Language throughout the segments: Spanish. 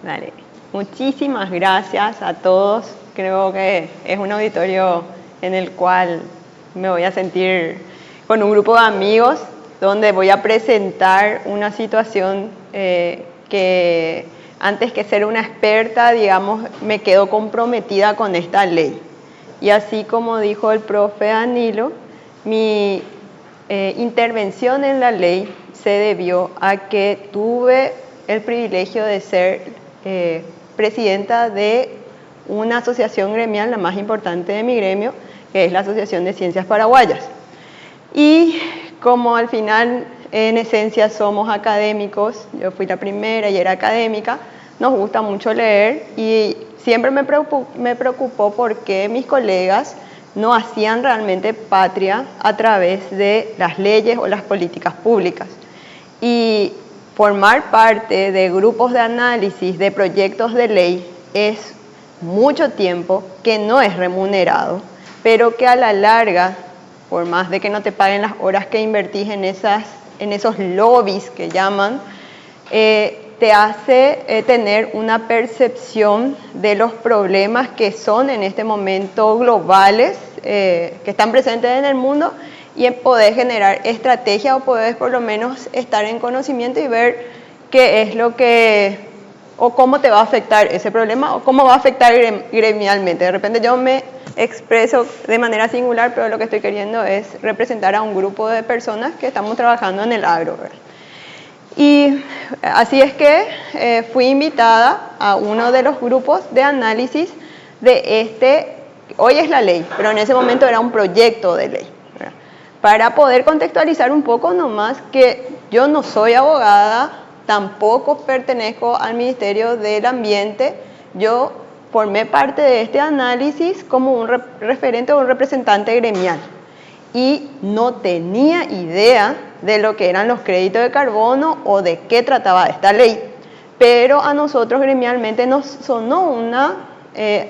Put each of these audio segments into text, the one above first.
Dale. Muchísimas gracias a todos. Creo que es un auditorio en el cual me voy a sentir con un grupo de amigos donde voy a presentar una situación que antes que ser una experta, digamos, me quedo comprometida con esta ley. Y así como dijo el profe Danilo, mi intervención en la ley se debió a que tuve el privilegio de ser presidenta de una asociación gremial, la más importante de mi gremio, que es la Asociación de Ciencias Paraguayas. Y como al final, en esencia, somos académicos, yo fui la primera y era académica, nos gusta mucho leer y siempre me preocupó porque mis colegas no hacían realmente patria a través de las leyes o las políticas públicas. Y formar parte de grupos de análisis de proyectos de ley es mucho tiempo que no es remunerado, pero que a la larga, por más de que no te paguen las horas que invertís en esos lobbies que llaman, te hace tener una percepción de los problemas que son en este momento globales, que están presentes en el mundo, y en poder generar estrategia o poder por lo menos estar en conocimiento y ver qué es lo que, o cómo te va a afectar ese problema, o cómo va a afectar gremialmente. De repente yo me expreso de manera singular, pero lo que estoy queriendo es representar a un grupo de personas que estamos trabajando en el agro, ¿verdad? Y así es que fui invitada a uno de los grupos de análisis de hoy es la ley, pero en ese momento era un proyecto de ley, ¿verdad? Para poder contextualizar un poco nomás que yo no soy abogada, tampoco pertenezco al Ministerio del Ambiente, yo formé parte de este análisis como un referente o un representante gremial y no tenía idea de lo que eran los créditos de carbono o de qué trataba esta ley. Pero a nosotros gremialmente nos sonó una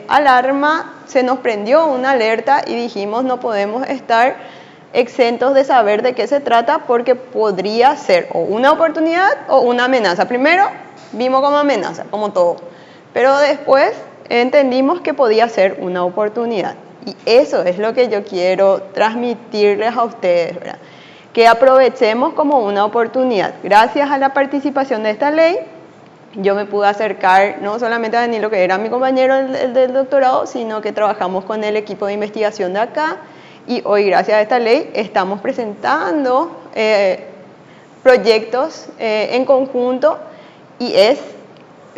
alarma, se nos prendió una alerta y dijimos no podemos estar exentos de saber de qué se trata porque podría ser o una oportunidad o una amenaza. Primero vimos como amenaza, como todo, pero después entendimos que podía ser una oportunidad. Y eso es lo que yo quiero transmitirles a ustedes, ¿verdad? Que aprovechemos como una oportunidad. Gracias a la participación de esta ley, yo me pude acercar no solamente a Danilo, que era mi compañero del doctorado, sino que trabajamos con el equipo de investigación de acá. Y hoy, gracias a esta ley, estamos presentando proyectos en conjunto y es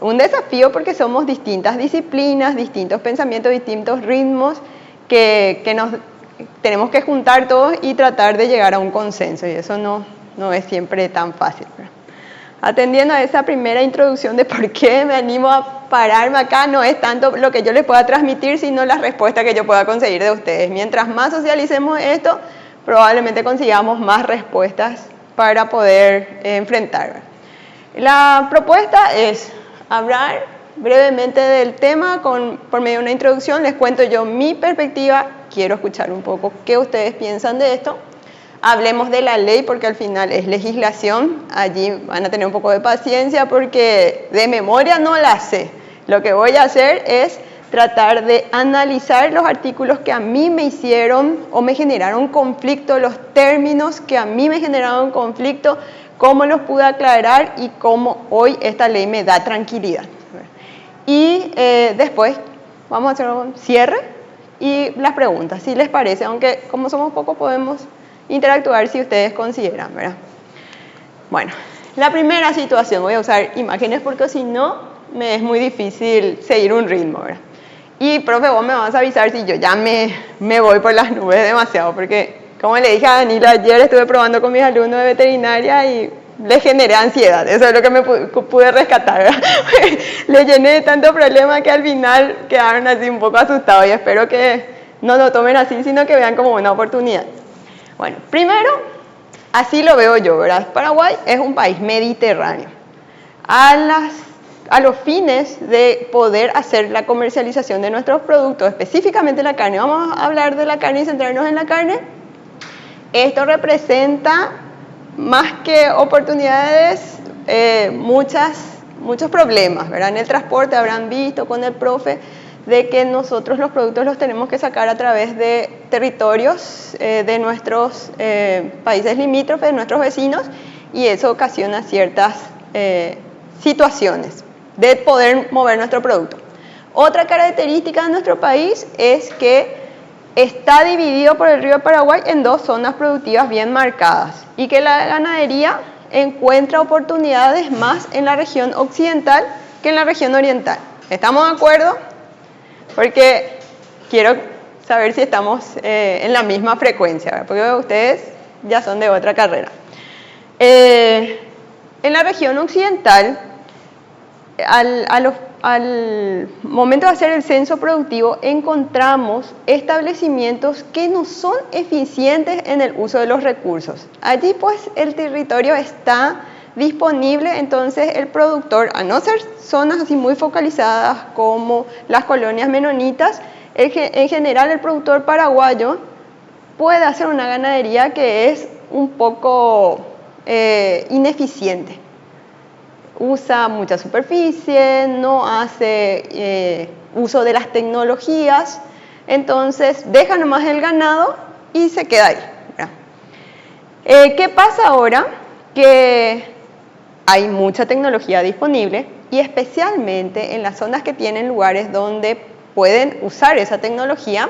un desafío porque somos distintas disciplinas, distintos pensamientos, distintos ritmos que nos tenemos que juntar todos y tratar de llegar a un consenso y eso no es siempre tan fácil, ¿verdad? Atendiendo a esa primera introducción de por qué me animo a pararme acá, no es tanto lo que yo les pueda transmitir, sino la respuesta que yo pueda conseguir de ustedes. Mientras más socialicemos esto, probablemente consigamos más respuestas para poder enfrentar. La propuesta es hablar brevemente del tema por medio de una introducción. Les cuento yo mi perspectiva, quiero escuchar un poco qué ustedes piensan de esto. Hablemos de la ley porque al final es legislación, allí van a tener un poco de paciencia porque de memoria no la sé. Lo que voy a hacer es tratar de analizar los artículos que a mí me hicieron o me generaron conflicto, los términos que a mí me generaron conflicto, cómo los pude aclarar y cómo hoy esta ley me da tranquilidad. Y después vamos a hacer un cierre y las preguntas, si les parece, aunque como somos pocos podemos interactuar si ustedes consideran, ¿verdad? Bueno, la primera situación, voy a usar imágenes porque si no me es muy difícil seguir un ritmo, ¿verdad? Y profe, vos me vas a avisar si yo ya me voy por las nubes demasiado, porque como le dije a Danilo ayer, estuve probando con mis alumnos de veterinaria y les generé ansiedad, eso es lo que me pude rescatar, ¿verdad? Les llené de tanto problema que al final quedaron así un poco asustados y espero que no lo tomen así, sino que vean como una oportunidad. Bueno, primero, así lo veo yo, ¿verdad? Paraguay es un país mediterráneo. A los fines de poder hacer la comercialización de nuestros productos, específicamente la carne, vamos a hablar de la carne y centrarnos en la carne, esto representa más que oportunidades, muchas muchos problemas, ¿verdad? En el transporte habrán visto con el profe de que nosotros los productos los tenemos que sacar a través de territorios de nuestros países limítrofes, de nuestros vecinos, y eso ocasiona ciertas situaciones de poder mover nuestro producto. Otra característica de nuestro país es que está dividido por el río Paraguay en dos zonas productivas bien marcadas y que la ganadería encuentra oportunidades más en la región occidental que en la región oriental. ¿Estamos de acuerdo? Porque quiero saber si estamos en la misma frecuencia, ¿verdad? Porque ustedes ya son de otra carrera. En la región occidental, al momento de hacer el censo productivo, encontramos establecimientos que no son eficientes en el uso de los recursos. Allí pues el territorio está disponible, entonces el productor, a no ser zonas así muy focalizadas como las colonias menonitas, en general el productor paraguayo puede hacer una ganadería que es un poco ineficiente. Usa mucha superficie, no hace uso de las tecnologías, entonces deja nomás el ganado y se queda ahí, ¿verdad? ¿Qué pasa ahora? Que hay mucha tecnología disponible y especialmente en las zonas que tienen lugares donde pueden usar esa tecnología,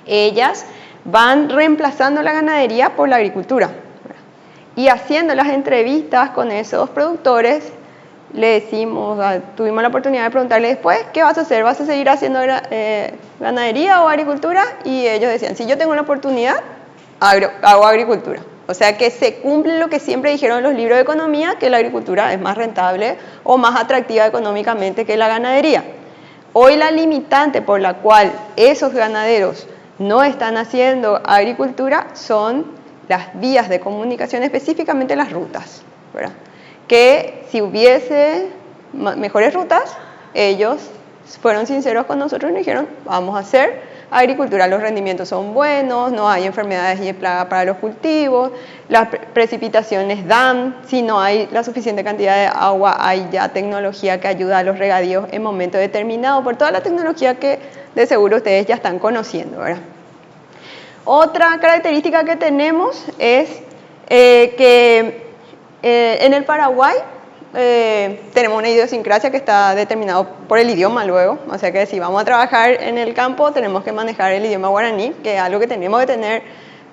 ellas van reemplazando la ganadería por la agricultura, ¿verdad? Y haciendo las entrevistas con esos productores, le decimos, tuvimos la oportunidad de preguntarle después, ¿qué vas a hacer? ¿Vas a seguir haciendo ganadería o agricultura? Y ellos decían, si yo tengo la oportunidad, hago agricultura. O sea que se cumple lo que siempre dijeron en los libros de economía, que la agricultura es más rentable o más atractiva económicamente que la ganadería. Hoy la limitante por la cual esos ganaderos no están haciendo agricultura son las vías de comunicación, específicamente las rutas, ¿verdad? Que si hubiese mejores rutas, ellos fueron sinceros con nosotros y nos dijeron, vamos a hacer agricultura, los rendimientos son buenos, no hay enfermedades y plagas para los cultivos, las precipitaciones dan, si no hay la suficiente cantidad de agua, hay ya tecnología que ayuda a los regadíos en momento determinado, por toda la tecnología que de seguro ustedes ya están conociendo, ¿verdad? Otra característica que tenemos es que en el Paraguay tenemos una idiosincrasia que está determinado por el idioma luego, o sea que si vamos a trabajar en el campo tenemos que manejar el idioma guaraní, que es algo que tenemos que tener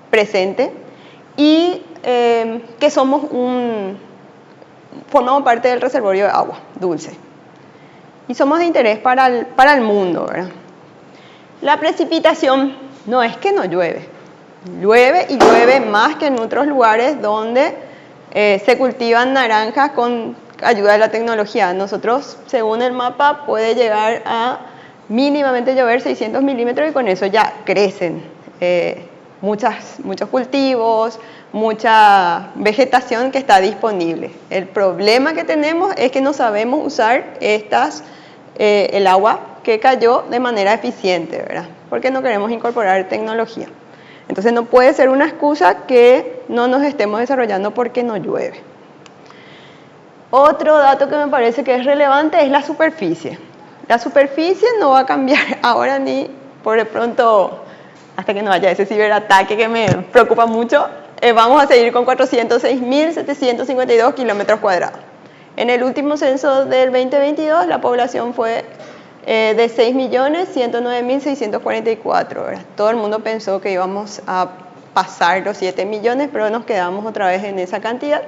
presente, y que formamos parte del reservorio de agua dulce y somos de interés para el mundo, ¿verdad? La precipitación no es que no llueve, llueve y llueve más que en otros lugares donde se cultivan naranjas con ayuda de la tecnología. Nosotros, según el mapa, puede llegar a mínimamente llover 600 milímetros y con eso ya crecen muchos cultivos, mucha vegetación que está disponible. El problema que tenemos es que no sabemos usar el agua que cayó de manera eficiente, ¿verdad? Porque no queremos incorporar tecnología. Entonces no puede ser una excusa que no nos estemos desarrollando porque no llueve. Otro dato que me parece que es relevante es la superficie. La superficie no va a cambiar ahora ni por de pronto, hasta que no haya ese ciberataque que me preocupa mucho, vamos a seguir con 406.752 kilómetros cuadrados. En el último censo del 2022 la población fue de 6.109.644, ¿verdad? Todo el mundo pensó que íbamos a pasar los 7 millones, pero nos quedamos otra vez en esa cantidad.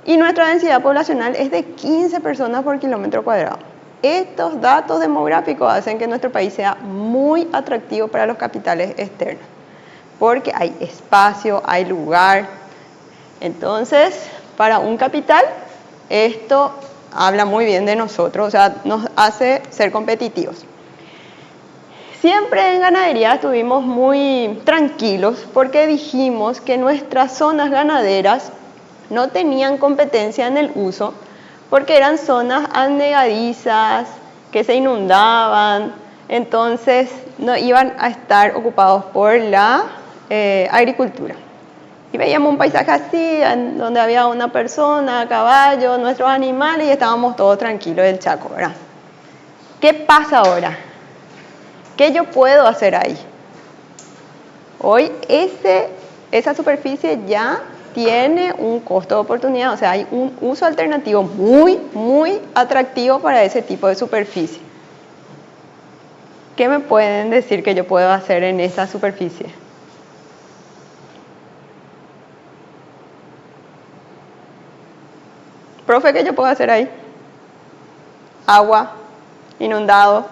Y nuestra densidad poblacional es de 15 personas por kilómetro cuadrado. Estos datos demográficos hacen que nuestro país sea muy atractivo para los capitales externos, porque hay espacio, hay lugar. Entonces, para un capital, esto habla muy bien de nosotros, o sea, nos hace ser competitivos. Siempre en ganadería estuvimos muy tranquilos porque dijimos que nuestras zonas ganaderas no tenían competencia en el uso porque eran zonas anegadizas, que se inundaban, entonces no iban a estar ocupados por la agricultura. Y veíamos un paisaje así, donde había una persona, caballo, nuestros animales, y estábamos todos tranquilos del Chaco, ¿verdad? ¿Qué pasa ahora? ¿Qué yo puedo hacer ahí? Hoy esa superficie ya tiene un costo de oportunidad, o sea, hay un uso alternativo muy, muy atractivo para ese tipo de superficie. ¿Qué me pueden decir que yo puedo hacer en esa superficie? Profe, ¿qué yo puedo hacer ahí? Agua, inundado.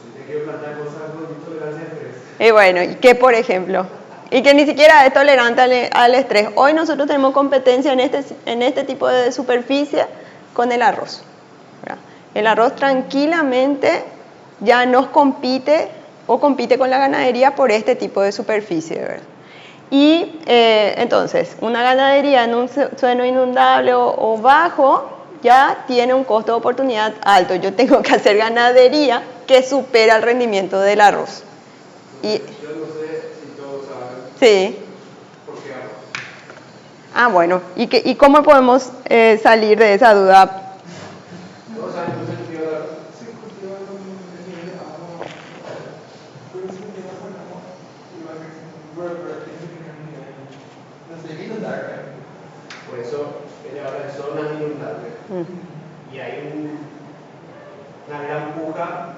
Si te quiero plantar cosas con intolerancia al estrés. Y bueno, ¿y qué por ejemplo? Y que ni siquiera es tolerante al estrés. Hoy nosotros tenemos competencia en este tipo de superficie con el arroz, ¿verdad? El arroz tranquilamente ya nos compite o compite con la ganadería por este tipo de superficie, ¿verdad? Y entonces, una ganadería en un suelo inundable o bajo ya tiene un costo de oportunidad alto. Yo tengo que hacer ganadería que supera el rendimiento del arroz. Y, yo no sé si todos saben sí. por qué arroz. Ah, bueno. ¿Y cómo podemos salir de esa duda? ¿Todos saben cómo se cultiva el arroz? Se cultiva con el nivel de agua, pero se cultiva con agua y va creciendo, no sé, inundar. Por eso ella habla de zonas inundables. Y hay una gran puja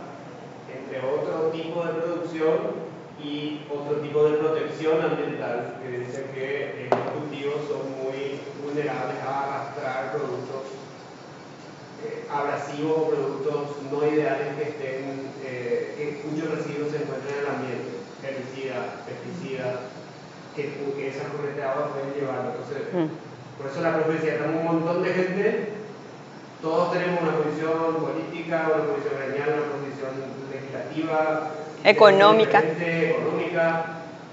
entre otro tipo de producción y otro tipo de protección ambiental, que dice que los cultivos son muy vulnerables a arrastrar productos abrasivos o productos no ideales cuyos residuos se encuentran en el ambiente, herbicidas, pesticidas, que esas corrientes de agua pueden llevar. Entonces, por eso la profe decía, estamos un montón de gente, todos tenemos una posición política, una posición gremial, una posición legislativa, Económica.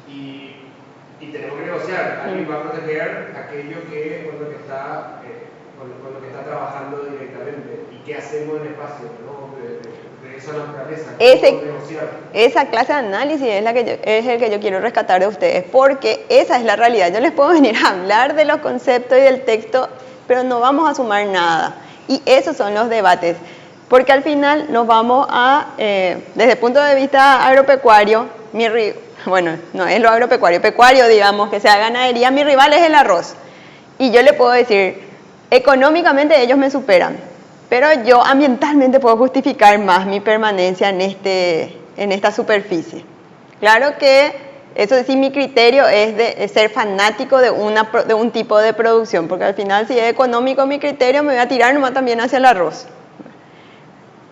Y tenemos que negociar. Alguien va a proteger aquello que con lo que está trabajando directamente. ¿Y qué hacemos en el espacio, ¿no? de esa naturaleza? Negociar. Esa clase de análisis es el que yo quiero rescatar de ustedes, porque esa es la realidad. Yo les puedo venir a hablar de los conceptos y del texto, pero no vamos a sumar nada. Y esos son los debates. Porque al final nos vamos desde el punto de vista agropecuario, bueno, no es lo agropecuario, pecuario, digamos, que sea ganadería, mi rival es el arroz. Y yo le puedo decir, económicamente ellos me superan, pero yo ambientalmente puedo justificar más mi permanencia en esta superficie. Claro que eso sí, mi criterio es de ser fanático de un tipo de producción, porque al final si es económico mi criterio me voy a tirar nomás también hacia el arroz.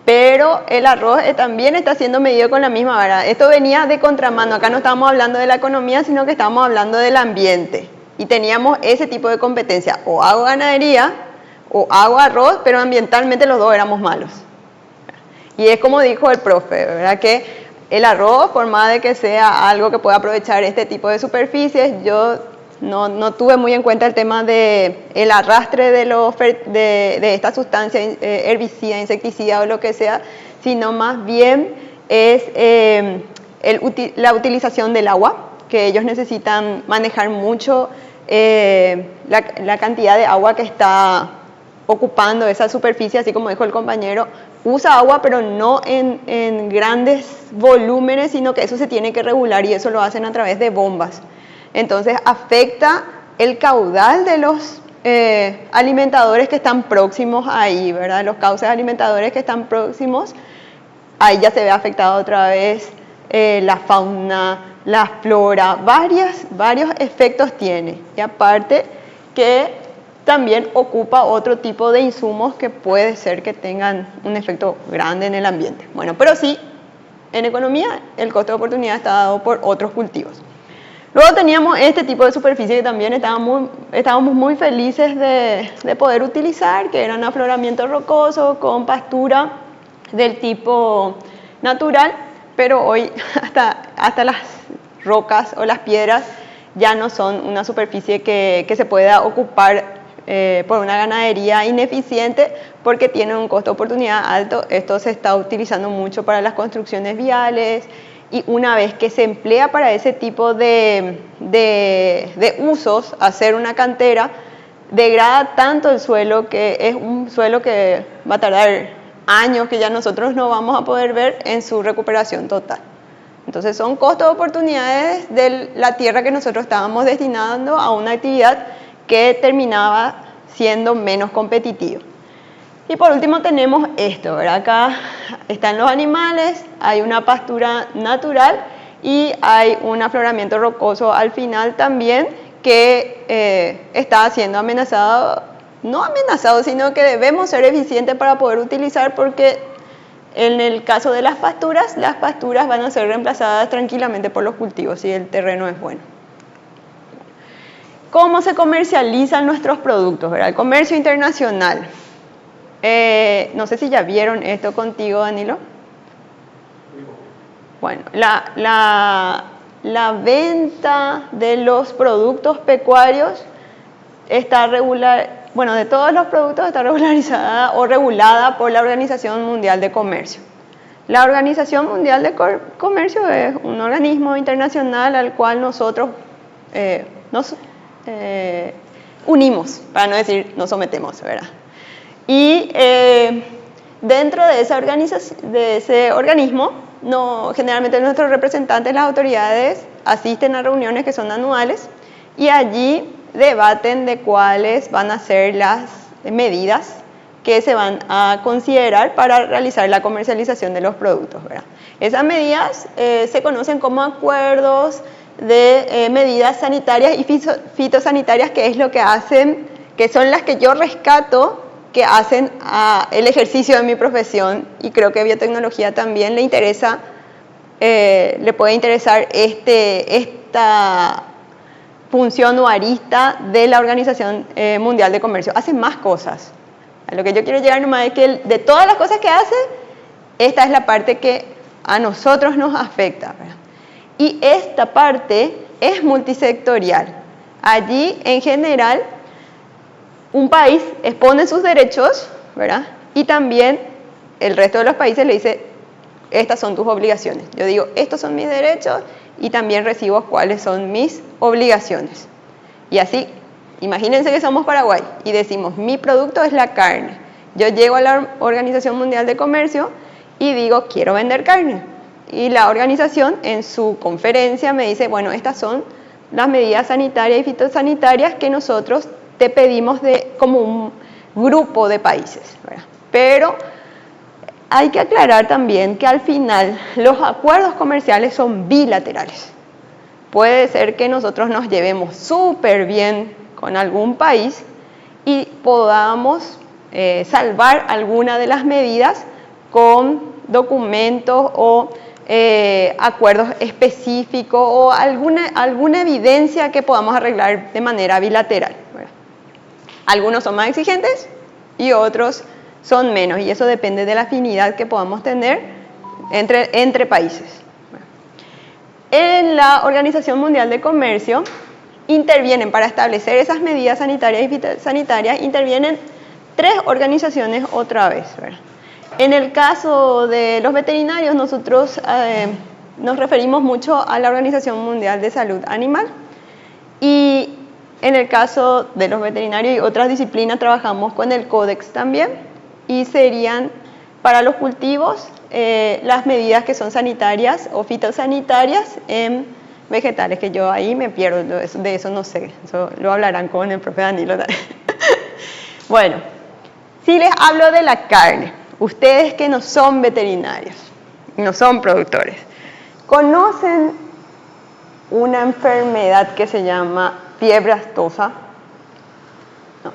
Pero el arroz también está siendo medido con la misma vara. Esto venía de contramano. Acá no estábamos hablando de la economía, sino que estábamos hablando del ambiente. Y teníamos ese tipo de competencia. O hago ganadería, o hago arroz, pero ambientalmente los dos éramos malos. Y es como dijo el profe, ¿verdad? Que el arroz, por más de que sea algo que pueda aprovechar este tipo de superficies, yo no tuve muy en cuenta el tema del arrastre de esta sustancia herbicida, insecticida o lo que sea, sino más bien es la utilización del agua, que ellos necesitan manejar mucho la cantidad de agua que está ocupando esa superficie, así como dijo el compañero, usa agua pero no en grandes volúmenes, sino que eso se tiene que regular y eso lo hacen a través de bombas. Entonces afecta el caudal de los alimentadores que están próximos ahí, ¿verdad? Los cauces alimentadores que están próximos, ahí ya se ve afectado otra vez la fauna, la flora, varios efectos tiene. Y aparte que también ocupa otro tipo de insumos que puede ser que tengan un efecto grande en el ambiente. Bueno, pero sí, en economía el costo de oportunidad está dado por otros cultivos. Luego teníamos este tipo de superficie que también estábamos muy felices de poder utilizar, que eran afloramiento rocoso con del tipo natural, pero hoy hasta las rocas o las piedras ya no son una superficie que se pueda ocupar por una ganadería ineficiente porque tiene un costo de oportunidad alto. Esto se está utilizando mucho para las construcciones viales y una vez que se emplea para ese tipo de usos, hacer una cantera, degrada tanto el suelo que es un suelo que va a tardar años que ya nosotros no vamos a poder ver en su recuperación total. Entonces son costos de oportunidades de la tierra que nosotros estábamos destinando a una actividad que terminaba siendo menos competitiva. Y por último tenemos esto, ¿verdad? Acá están los animales, hay una pastura natural y hay un afloramiento rocoso al final también que está siendo amenazado, no amenazado, sino que debemos ser eficientes para poder utilizar, porque en el caso de las pasturas van a ser reemplazadas tranquilamente por los cultivos si el terreno es bueno. ¿Cómo se comercializan nuestros productos, ¿verdad? El comercio internacional. No sé si ya vieron esto contigo, Danilo. Bueno, la venta de los productos pecuarios está de todos los productos está regularizada o regulada por la Organización Mundial de Comercio. La Organización Mundial de Comercio es un organismo internacional al cual nosotros nos unimos, para no decir nos sometemos, ¿verdad? Y dentro de ese organismo, generalmente nuestros representantes, las autoridades, asisten a reuniones que son anuales y allí debaten de cuáles van a ser las medidas que se van a considerar para realizar la comercialización de los productos, ¿verdad? Esas medidas se conocen como acuerdos de medidas sanitarias y fitosanitarias, que es lo que hacen, que son las que yo rescato, que hacen el ejercicio de mi profesión, y creo que biotecnología también le puede interesar esta función o arista de la Organización Mundial de Comercio. Hace más cosas. A lo que yo quiero llegar nomás es que de todas las cosas que hace, esta es la parte que a nosotros nos afecta, ¿verdad? Y esta parte es multisectorial. Allí, en general, un país expone sus derechos, ¿verdad? Y también el resto de los países le dice, estas son tus obligaciones. Yo digo, estos son mis derechos y también recibo cuáles son mis obligaciones. Y así, imagínense que somos Paraguay y decimos, mi producto es la carne. Yo llego a la Organización Mundial de Comercio y digo, quiero vender carne. Y la organización en su conferencia me dice, bueno, estas son las medidas sanitarias y fitosanitarias que nosotros te pedimos como un grupo de países, ¿verdad? Pero hay que aclarar también que al final los acuerdos comerciales son bilaterales. Puede ser que nosotros nos llevemos súper bien con algún país y podamos salvar alguna de las medidas con documentos o acuerdos específicos o alguna evidencia que podamos arreglar de manera bilateral, ¿verdad? Algunos son más exigentes y otros son menos, y eso depende de la afinidad que podamos tener entre países. En la Organización Mundial de Comercio intervienen para establecer esas medidas sanitarias y fitosanitarias, intervienen 3 organizaciones otra vez, ¿verdad? En el caso de los veterinarios, nosotros nos referimos mucho a la Organización Mundial de Salud Animal, y en el caso de los veterinarios y otras disciplinas trabajamos con el Códex también, y serían para los cultivos las medidas que son sanitarias o fitosanitarias en vegetales, que yo ahí me pierdo, de eso no sé, eso lo hablarán con el profe Danilo. Bueno, si les hablo de la carne, ustedes que no son veterinarios, no son productores, ¿conocen una enfermedad que se llama fiebre aftosa? No.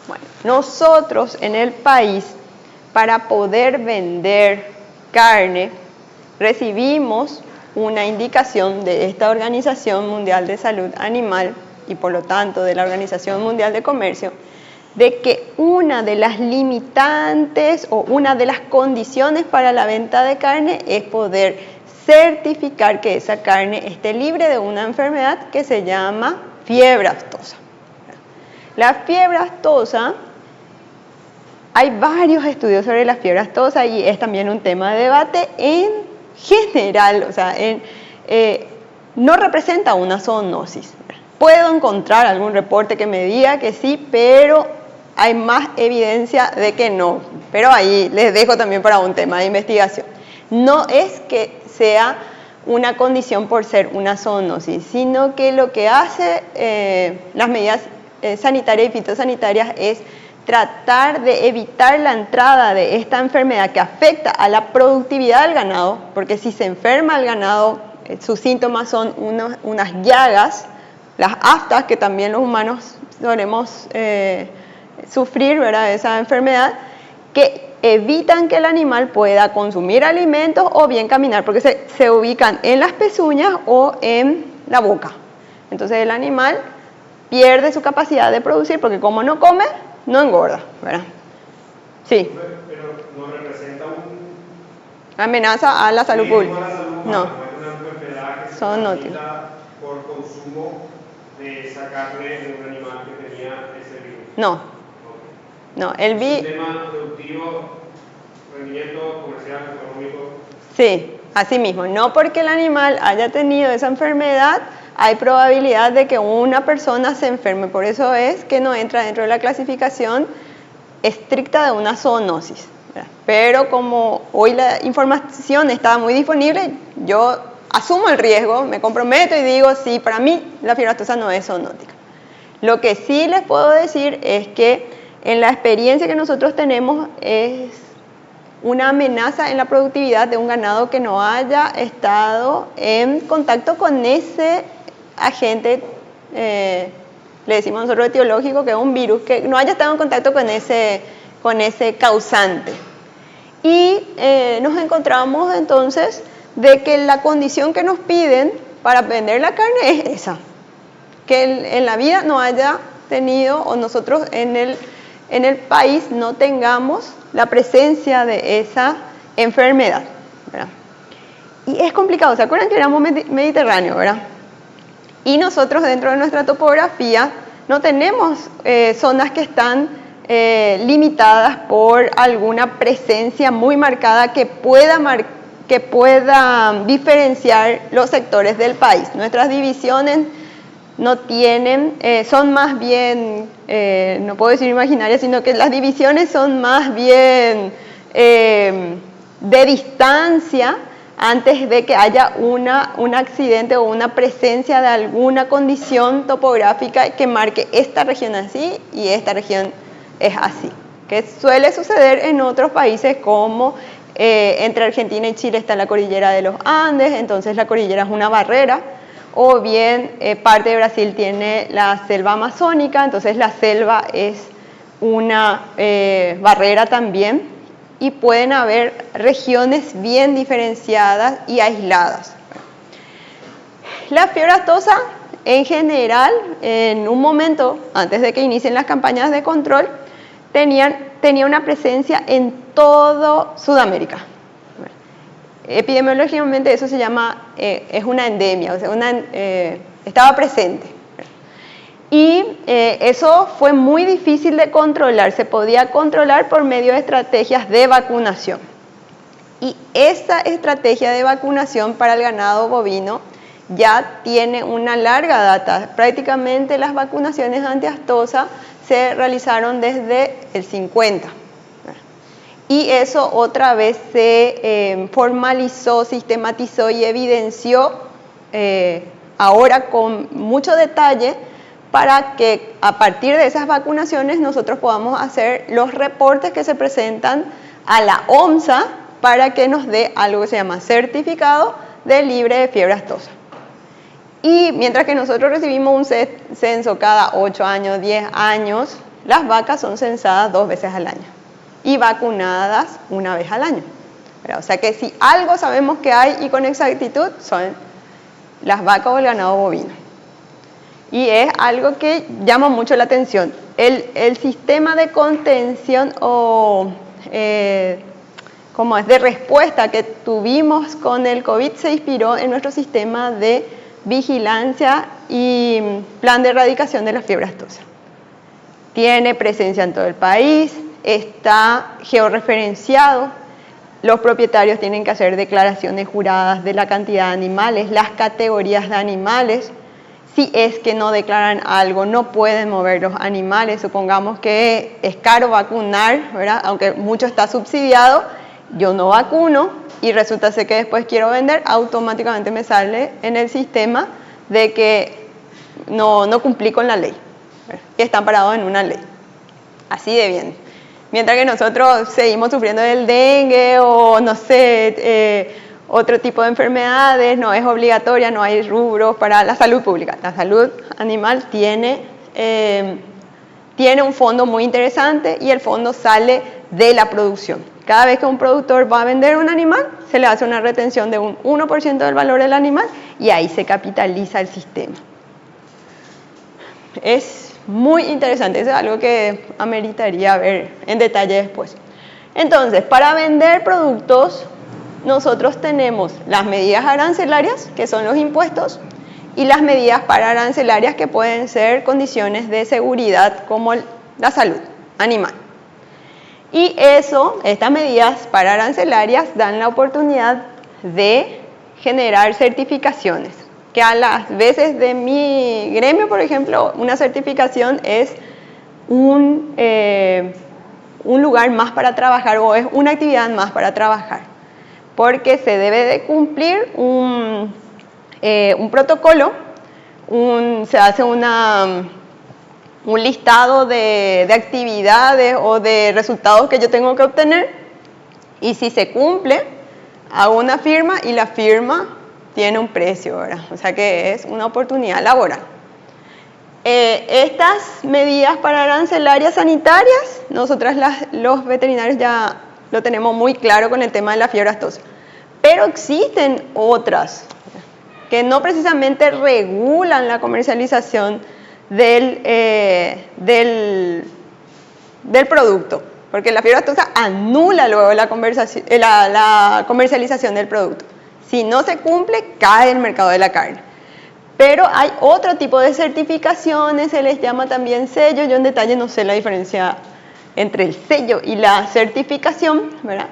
Bueno, nosotros en el país, para poder vender carne, recibimos una indicación de esta Organización Mundial de Salud Animal y por lo tanto de la Organización Mundial de Comercio, de que una de las limitantes o una de las condiciones para la venta de carne es poder certificar que esa carne esté libre de una enfermedad que se llama fiebre aftosa. La fiebre aftosa, hay varios estudios sobre la fiebre aftosa y es también un tema de debate en general, o sea, no representa una zoonosis. Puedo encontrar algún reporte que me diga que sí, pero hay más evidencia de que no. Pero ahí les dejo también para un tema de investigación. No es que sea una condición por ser una zoonosis, sino que lo que hace las medidas sanitarias y fitosanitarias es tratar de evitar la entrada de esta enfermedad que afecta a la productividad del ganado, porque si se enferma el ganado, sus síntomas son unas llagas, las aftas, que también los humanos solemos sufrir, ¿verdad?, esa enfermedad, que evitan que el animal pueda consumir alimentos o bien caminar, porque se ubican en las pezuñas o en la boca. Entonces el animal pierde su capacidad de producir, porque como no come, no engorda, ¿verdad? Sí. Pero no representa una amenaza a la salud pública. No. Es una enfermedad que se transmita por consumo de esa carne de un animal que tenía ese virus. No. No, el sistema productivo, rendimiento comercial, económico. Sí, así mismo. No porque el animal haya tenido esa enfermedad, hay probabilidad de que una persona se enferme. Por eso es que no entra dentro de la clasificación estricta de una zoonosis, ¿verdad? Pero como hoy la información está muy disponible, yo asumo el riesgo, me comprometo y digo, sí, para mí la fiebre aftosa no es zoonótica. Lo que sí les puedo decir es que en la experiencia que nosotros tenemos es una amenaza en la productividad de un ganado que no haya estado en contacto con ese agente, le decimos nosotros etiológico, que es un virus, que no haya estado en contacto con ese causante. Y nos encontramos entonces de que la condición que nos piden para vender la carne es esa, que en la vida no haya tenido, o nosotros en el país no tengamos la presencia de esa enfermedad, ¿verdad? Y es complicado, ¿se acuerdan que éramos mediterráneos, verdad? Y nosotros dentro de nuestra topografía no tenemos zonas que están limitadas por alguna presencia muy marcada que pueda diferenciar los sectores del país. Nuestras divisiones no tienen, son más bien, no puedo decir imaginarias, sino que las divisiones son más bien de distancia antes de que haya un accidente o una presencia de alguna condición topográfica que marque esta región así y esta región es así, que suele suceder en otros países como entre Argentina y Chile está la cordillera de los Andes, entonces la cordillera es una barrera, o bien parte de Brasil tiene la selva amazónica, entonces la selva es una barrera también, y pueden haber regiones bien diferenciadas y aisladas. La fiebre aftosa, en general, en un momento, antes de que inicien las campañas de control, tenía una presencia en todo Sudamérica. Epidemiológicamente eso se llama, es una endemia, o sea, estaba presente. Y eso fue muy difícil de controlar, se podía controlar por medio de estrategias de vacunación. Y esa estrategia de vacunación para el ganado bovino ya tiene una larga data. Prácticamente las vacunaciones antiaftosa se realizaron desde el 50. Y eso otra vez se formalizó, sistematizó y evidenció ahora con mucho detalle para que a partir de esas vacunaciones nosotros podamos hacer los reportes que se presentan a la OMSA para que nos dé algo que se llama certificado de libre de fiebre aftosa. Y mientras que nosotros recibimos un censo cada 8 años, 10 años, las vacas son censadas 2 veces al año y vacunadas 1 vez al año. O sea que si algo sabemos que hay y con exactitud son las vacas o el ganado bovino. Y es algo que llama mucho la atención. El sistema de contención o como es de respuesta que tuvimos con el COVID se inspiró en nuestro sistema de vigilancia y plan de erradicación de la fiebre aftosa. Tiene presencia en todo el país, está georreferenciado los propietarios tienen que hacer declaraciones juradas de la cantidad de animales, las categorías de animales. Si es que no declaran algo, no pueden mover los animales. Supongamos que es caro vacunar, ¿verdad? Aunque mucho está subsidiado, yo no vacuno y resulta ser que después quiero vender, automáticamente me sale en el sistema de que no cumplí con la ley, ¿verdad? Que está amparado en una ley. Así de bien. Mientras que nosotros seguimos sufriendo del dengue o no sé, otro tipo de enfermedades, no es obligatoria, no hay rubros para la salud pública. La salud animal tiene un fondo muy interesante y el fondo sale de la producción. Cada vez que un productor va a vender un animal, se le hace una retención de un 1% del valor del animal y ahí se capitaliza el sistema. Es muy interesante, eso es algo que ameritaría ver en detalle después. Entonces, para vender productos, nosotros tenemos las medidas arancelarias, que son los impuestos, y las medidas pararancelarias, que pueden ser condiciones de seguridad como la salud animal. Y estas medidas pararancelarias dan la oportunidad de generar certificaciones, que a las veces de mi gremio, por ejemplo, una certificación es un lugar más para trabajar o es una actividad más para trabajar, porque se debe de cumplir un protocolo, se hace un listado de actividades o de resultados que yo tengo que obtener y si se cumple, hago una firma y la firma tiene un precio, ¿verdad? O sea que es una oportunidad laboral. Estas medidas pararancelarias sanitarias, nosotras los veterinarios ya lo tenemos muy claro con el tema de la fiebre aftosa. Pero existen otras que no precisamente regulan la comercialización del producto, porque la fiebre aftosa anula luego la comercialización del producto. Si no se cumple, cae el mercado de la carne. Pero hay otro tipo de certificaciones, se les llama también sellos. Yo en detalle no sé la diferencia entre el sello y la certificación, ¿verdad?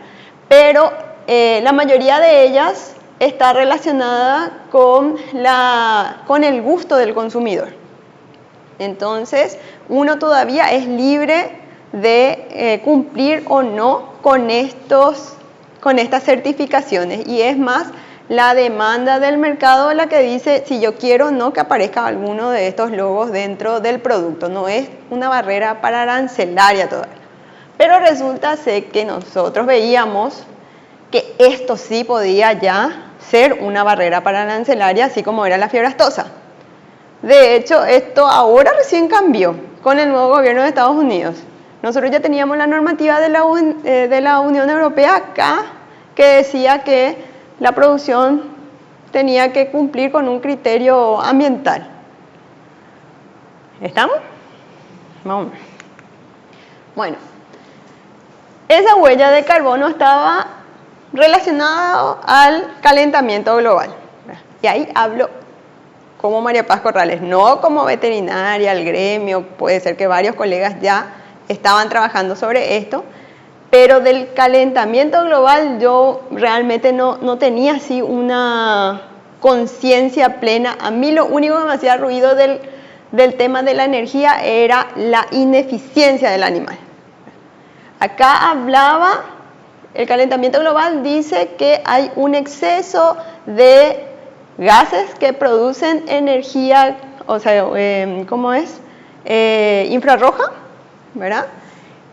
Pero la mayoría de ellas está relacionada con el gusto del consumidor. Entonces, uno todavía es libre de cumplir o no con estas certificaciones. Y es más la demanda del mercado la que dice si yo quiero o no que aparezca alguno de estos logos dentro del producto. No es una barrera paraarancelaria todavía. Pero resulta ser que nosotros veíamos que esto sí podía ya ser una barrera paraarancelaria, así como era la fiebre aftosa. De hecho, esto ahora recién cambió con el nuevo gobierno de Estados Unidos. Nosotros ya teníamos la normativa de la Unión Europea acá, que decía que la producción tenía que cumplir con un criterio ambiental. ¿Estamos? Vamos. Bueno, esa huella de carbono estaba relacionada al calentamiento global. Y ahí hablo como María Paz Corrales, no como veterinaria, el gremio, puede ser que varios colegas ya estaban trabajando sobre esto, pero del calentamiento global yo realmente no tenía así una conciencia plena. A mí lo único que me hacía ruido del tema de la energía era la ineficiencia del animal. Acá hablaba, el calentamiento global dice que hay un exceso de gases que producen energía, o sea, ¿cómo es? Infrarroja, ¿verdad?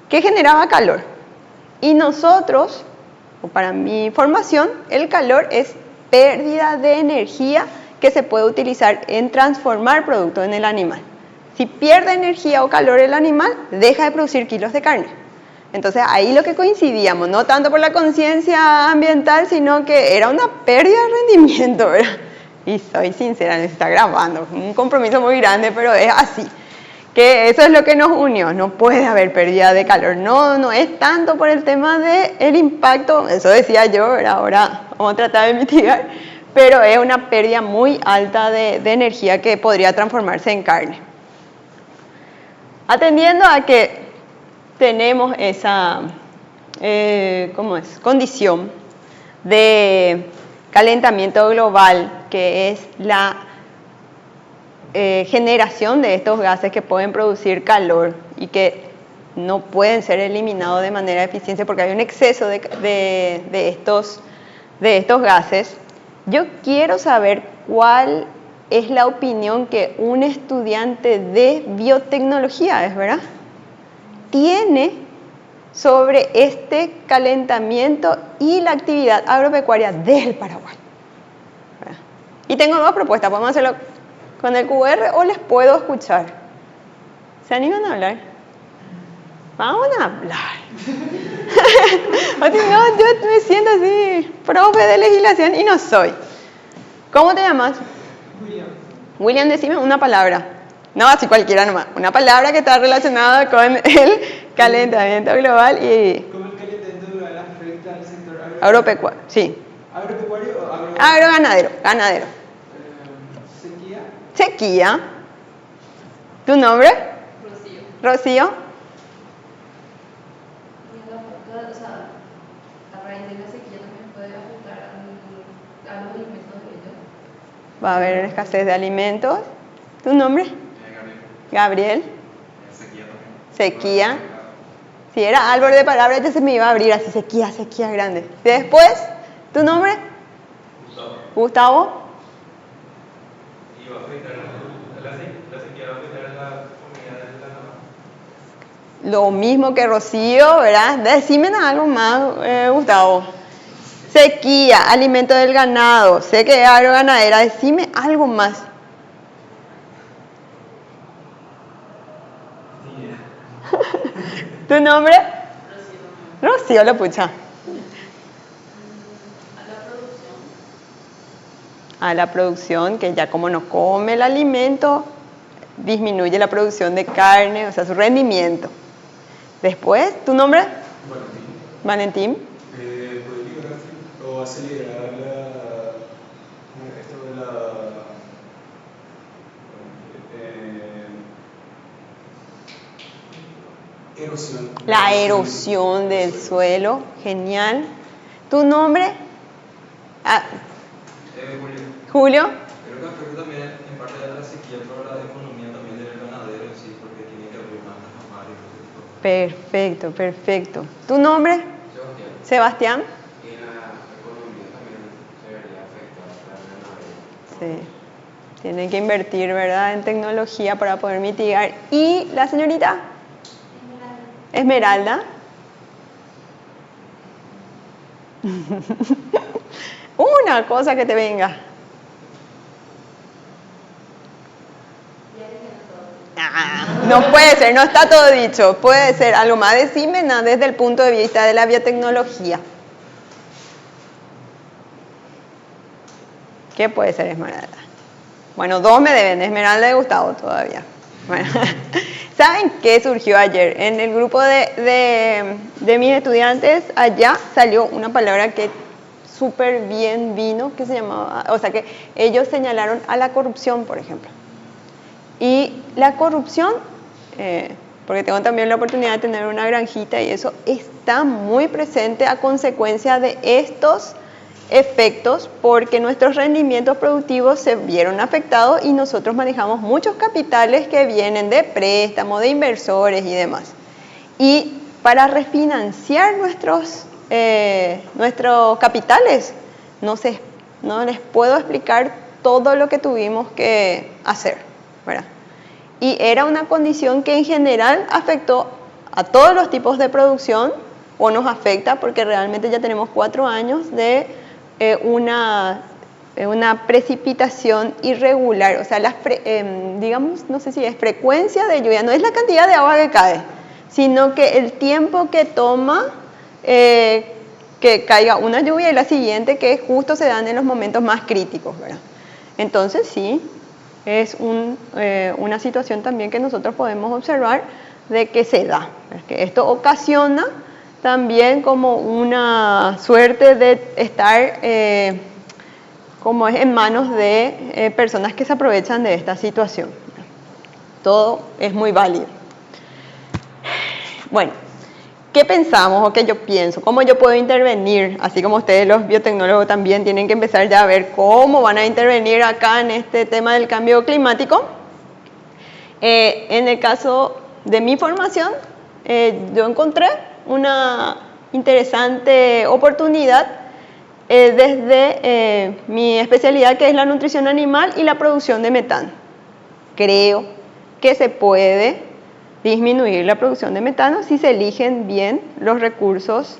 Que generaba calor. Y nosotros, o para mi formación, el calor es pérdida de energía que se puede utilizar en transformar productos en el animal. Si pierde energía o calor el animal, deja de producir kilos de carne. Entonces ahí lo que coincidíamos, no tanto por la conciencia ambiental, sino que era una pérdida de rendimiento, ¿verdad? Y soy sincera, me está grabando, un compromiso muy grande, pero es así. Que eso es lo que nos unió, no puede haber pérdida de calor, no es tanto por el tema del impacto, eso decía yo, ¿verdad? Ahora vamos a tratar de mitigar, pero es una pérdida muy alta de energía que podría transformarse en carne. Atendiendo a que tenemos esa condición de calentamiento global, que es la generación de estos gases que pueden producir calor y que no pueden ser eliminados de manera eficiente porque hay un exceso de estos gases. Yo quiero saber cuál es la opinión que un estudiante de biotecnología, ¿es verdad?, tiene sobre este calentamiento y la actividad agropecuaria del Paraguay. ¿Verdad? Y tengo dos propuestas, podemos hacerlo con el QR o les puedo escuchar. ¿Se animan a hablar? Vamos a hablar. No, yo me siento así, profe de legislación y no soy. ¿Cómo te llamas? William. William, decime una palabra. No, así cualquiera nomás. Una palabra que está relacionada con el calentamiento global y ¿Cómo el calentamiento global afecta al sector agropecuario. Sí. ¿Agropecuario o Agroganadero. Ganadero. Sequía. Sequía. ¿Tu nombre? Rocío. Rocío. O sea, a raíz de la sequía también puede afectar a los alimentos de ellos. Va a haber escasez de alimentos. ¿Tu nombre? Gabriel. Sequía también. Sequía. Si era árbol de palabras, ya se me iba a abrir así, sequía, sequía grande. Después, ¿tu nombre? Gustavo. Gustavo. Y va a afectar la sequía va a afectar a la comunidad del ganado. Lo mismo que Rocío, ¿verdad? Decime algo más, Gustavo. Sequía, alimento del ganado, sé que es agroganadera, decime algo más. ¿Tu nombre? Rocío lo pucha. A la producción, que ya como no come el alimento, disminuye la producción de carne, o sea, su rendimiento. Después, ¿tu nombre? Valentín. Valentín. ¿Puede liberar o acelerar esto de la erosión? La erosión del suelo, genial. ¿Tu nombre? Ah, Julio. Julio. Creo que afecta también en parte de la sequía, pero la economía también del ganadero en sí, porque tiene que abrir más mar y todo esto. Perfecto, perfecto. ¿Tu nombre? Sebastián. Sebastián. Y la economía también se vería afectada al ganadero. Sí. Tienen que invertir, ¿verdad?, en tecnología para poder mitigar. ¿Y la señorita? Esmeralda. Una cosa que te venga. No puede ser, no está todo dicho. Puede ser algo más. Decime nada desde el punto de vista de la biotecnología. ¿Qué puede ser, Esmeralda? Bueno, dos me deben, Esmeralda y Gustavo todavía. Bueno, ¿saben qué surgió ayer? En el grupo de mis estudiantes allá salió una palabra que súper bien vino, que se llamaba, o sea que ellos señalaron a la corrupción, por ejemplo. Y la corrupción, porque tengo también la oportunidad de tener una granjita y eso está muy presente a consecuencia de estos efectos, porque nuestros rendimientos productivos se vieron afectados y nosotros manejamos muchos capitales que vienen de préstamos, de inversores y demás. Y para refinanciar nuestros capitales, no les puedo explicar todo lo que tuvimos que hacer, ¿verdad? Y era una condición que en general afectó a todos los tipos de producción, o nos afecta porque realmente ya tenemos 4 años de una precipitación irregular, o sea, digamos, no sé si es frecuencia de lluvia, no es la cantidad de agua que cae, sino que el tiempo que toma que caiga una lluvia y la siguiente que justo se dan en los momentos más críticos, ¿verdad? Entonces sí, es una situación también que nosotros podemos observar de que se da, que esto ocasiona también como una suerte de estar como es en manos de personas que se aprovechan de esta situación. Todo es muy válido. Bueno, ¿qué pensamos o qué yo pienso? ¿Cómo yo puedo intervenir? Así como ustedes los biotecnólogos también tienen que empezar ya a ver cómo van a intervenir acá en este tema del cambio climático. En el caso de mi formación, yo encontré una interesante oportunidad desde mi especialidad, que es la nutrición animal y la producción de metano. Creo que se puede disminuir la producción de metano si se eligen bien los recursos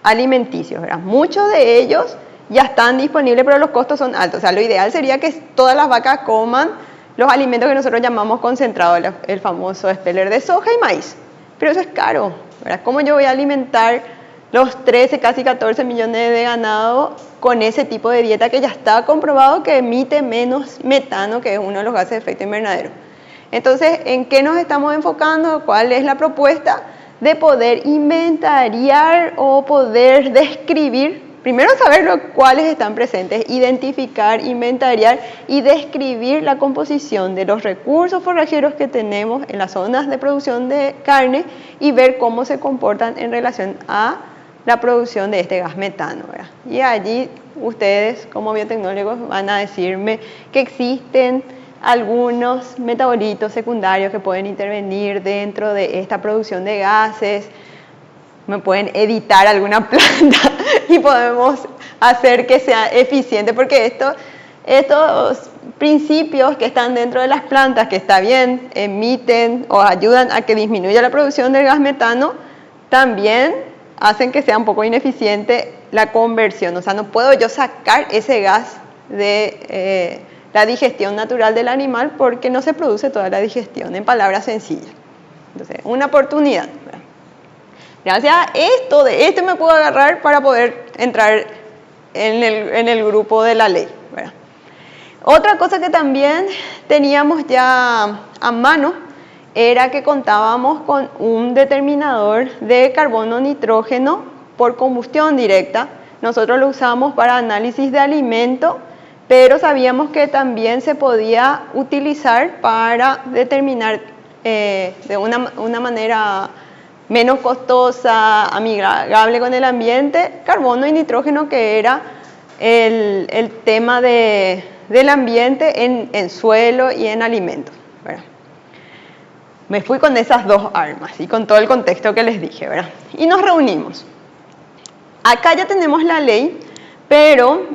alimenticios, ¿verdad? Muchos de ellos ya están disponibles, pero los costos son altos. O sea, lo ideal sería que todas las vacas coman los alimentos que nosotros llamamos concentrados, el famoso speller de soja y maíz. Pero eso es caro, ¿verdad? ¿Cómo yo voy a alimentar los 13, casi 14 millones de ganado con ese tipo de dieta que ya está comprobado que emite menos metano, que es uno de los gases de efecto invernadero? Entonces, ¿en qué nos estamos enfocando? ¿Cuál es la propuesta? De poder inventariar o poder describir, primero saber cuáles están presentes, identificar, inventariar y describir la composición de los recursos forrajeros que tenemos en las zonas de producción de carne y ver cómo se comportan en relación a la producción de este gas metano, ¿verdad? Y allí ustedes como biotecnólogos van a decirme que existen algunos metabolitos secundarios que pueden intervenir dentro de esta producción de gases. Me pueden editar alguna planta y podemos hacer que sea eficiente, porque estos principios que están dentro de las plantas, que está bien, emiten o ayudan a que disminuya la producción del gas metano, también hacen que sea un poco ineficiente la conversión. O sea, no puedo yo sacar ese gas de la digestión natural del animal porque no se produce toda la digestión, en palabras sencillas. Entonces, una oportunidad, ¿verdad? Gracias a esto me puedo agarrar para poder entrar en el grupo de la ley, ¿verdad? Otra cosa que también teníamos ya a mano era que contábamos con un determinador de carbono-nitrógeno por combustión directa. Nosotros lo usamos para análisis de alimento, pero sabíamos que también se podía utilizar para determinar de una manera menos costosa, amigable con el ambiente, carbono y nitrógeno, que era el tema del ambiente en suelo y en alimentos, ¿verdad? Me fui con esas dos armas y con todo el contexto que les dije, ¿verdad? Y nos reunimos. Acá ya tenemos la ley, pero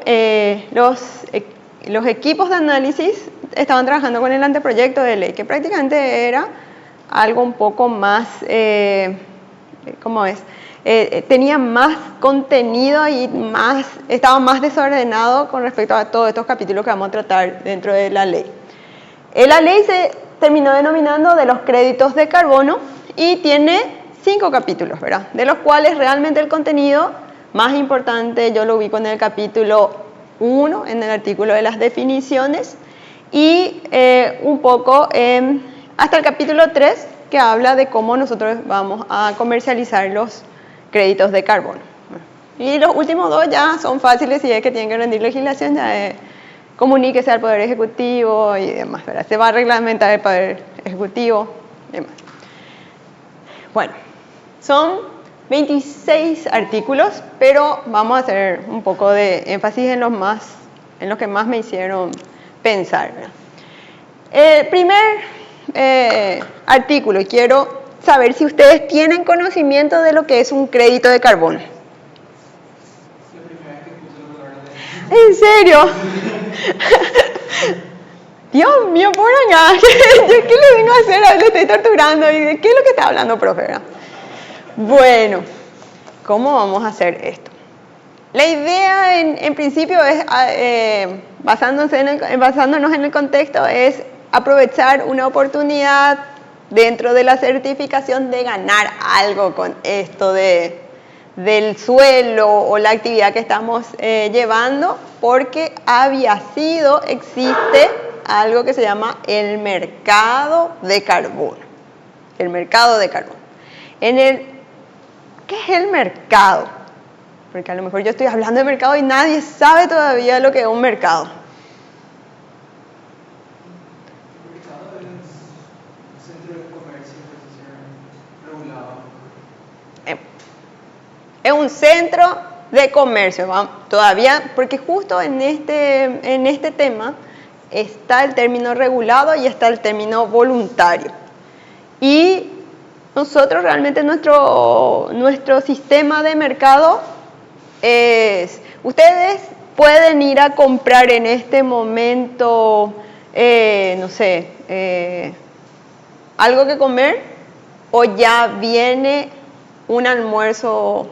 los equipos de análisis estaban trabajando con el anteproyecto de ley, que prácticamente era algo un poco más, ¿cómo es? Tenía más contenido y estaba más desordenado con respecto a todos estos capítulos que vamos a tratar dentro de la ley. La ley se terminó denominando de los créditos de carbono y tiene 5 capítulos, ¿verdad? De los cuales realmente el contenido más importante yo lo ubico en el capítulo 1, en el artículo de las definiciones, y un poco hasta el capítulo 3, que habla de cómo nosotros vamos a comercializar los créditos de carbono. Y los últimos 2 ya son fáciles, y es que tienen que rendir legislación, ya comuníquese al Poder Ejecutivo y demás, ¿verdad? Se va a reglamentar el Poder Ejecutivo y demás. Bueno, son 26 artículos, pero vamos a hacer un poco de énfasis en los que más me hicieron pensar, ¿verdad? El primer artículo, y quiero saber si ustedes tienen conocimiento de lo que es un crédito de carbono. ¿En serio? Dios mío, por acá, ¿qué le vengo a hacer? Le estoy torturando. ¿Y de qué es lo que está hablando, profe? Bueno, ¿cómo vamos a hacer esto? La idea en principio es, basándonos en el contexto, es aprovechar una oportunidad dentro de la certificación de ganar algo con esto del suelo o la actividad que estamos llevando, porque existe algo que se llama el mercado de carbono. El mercado de carbono. ¿Qué es el mercado? Porque a lo mejor yo estoy hablando de mercado y nadie sabe todavía lo que es un mercado. El mercado es un centro de comercio regulado Es un centro de comercio, todavía, porque justo en este tema está el término regulado y está el término voluntario. Y nosotros realmente nuestro sistema de mercado es, ustedes pueden ir a comprar en este momento, no sé, algo que comer, o ya viene un almuerzo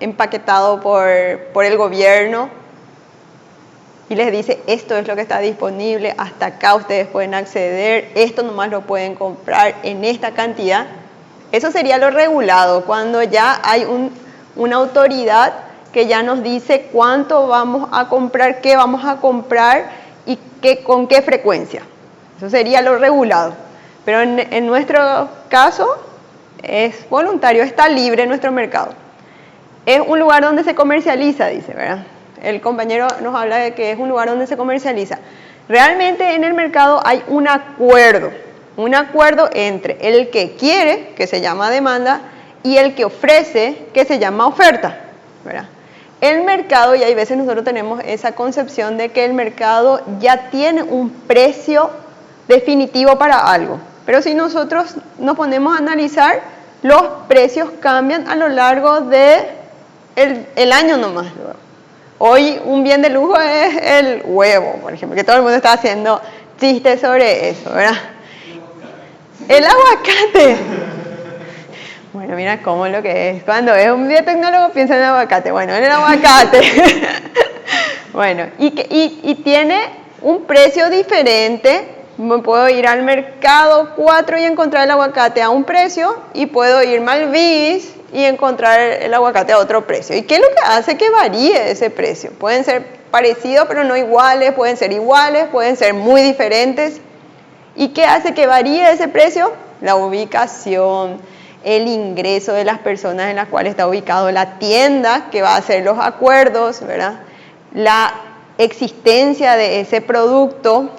empaquetado por el gobierno y les dice, esto es lo que está disponible, hasta acá ustedes pueden acceder, esto nomás lo pueden comprar en esta cantidad. Eso sería lo regulado, cuando ya hay una autoridad que ya nos dice cuánto vamos a comprar, qué vamos a comprar y con qué frecuencia. Eso sería lo regulado. Pero en nuestro caso es voluntario, está libre nuestro mercado. Es un lugar donde se comercializa, dice, ¿verdad? El compañero nos habla de que es un lugar donde se comercializa. Realmente en el mercado hay un acuerdo entre el que quiere, que se llama demanda, y el que ofrece, que se llama oferta, ¿verdad? El mercado, y hay veces nosotros tenemos esa concepción de que el mercado ya tiene un precio definitivo para algo. Pero si nosotros nos ponemos a analizar, los precios cambian a lo largo del año nomás. Hoy un bien de lujo es el huevo, por ejemplo, que todo el mundo está haciendo chistes sobre eso, ¿verdad? El aguacate. Bueno, mira cómo lo que es. Cuando es un biotecnólogo piensa en el aguacate. Bueno, en el aguacate. Bueno, y tiene un precio diferente. Puedo ir al mercado 4 y encontrar el aguacate a un precio, y puedo irme al BIS y encontrar el aguacate a otro precio. ¿Y qué es lo que hace que varíe ese precio? Pueden ser parecidos pero no iguales, pueden ser iguales, pueden ser muy diferentes. ¿Y qué hace que varíe ese precio? La ubicación, el ingreso de las personas en las cuales está ubicado la tienda que va a hacer los acuerdos, ¿verdad? La existencia de ese producto,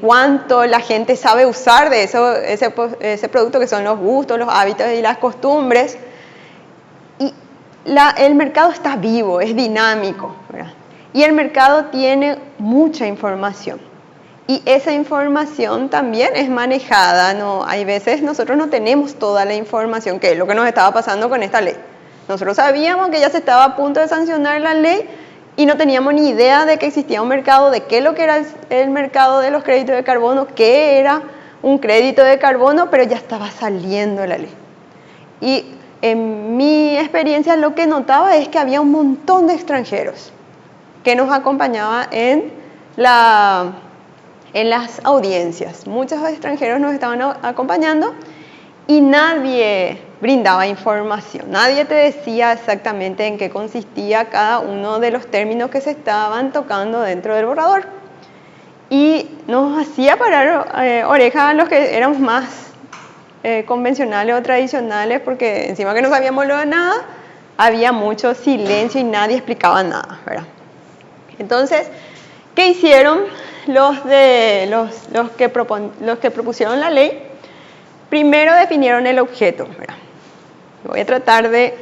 cuánto la gente sabe usar de ese producto, que son los gustos, los hábitos y las costumbres. Y el mercado está vivo, es dinámico, ¿verdad? Y el mercado tiene mucha información. Y esa información también es manejada, ¿no? Hay veces nosotros no tenemos toda la información, que es lo que nos estaba pasando con esta ley. Nosotros sabíamos que ya se estaba a punto de sancionar la ley y no teníamos ni idea de que existía un mercado, de qué es lo que era el mercado de los créditos de carbono, qué era un crédito de carbono, pero ya estaba saliendo la ley. Y en mi experiencia lo que notaba es que había un montón de extranjeros que nos acompañaban en las audiencias. Muchos extranjeros nos estaban acompañando y nadie brindaba información. Nadie te decía exactamente en qué consistía cada uno de los términos que se estaban tocando dentro del borrador. Y nos hacía parar orejas a los que éramos más convencionales o tradicionales, porque encima que no sabíamos lo de nada, había mucho silencio y nadie explicaba nada, ¿verdad? Entonces, ¿qué hicieron los que propusieron la ley? Primero definieron el objeto, ¿verdad? Voy a tratar de,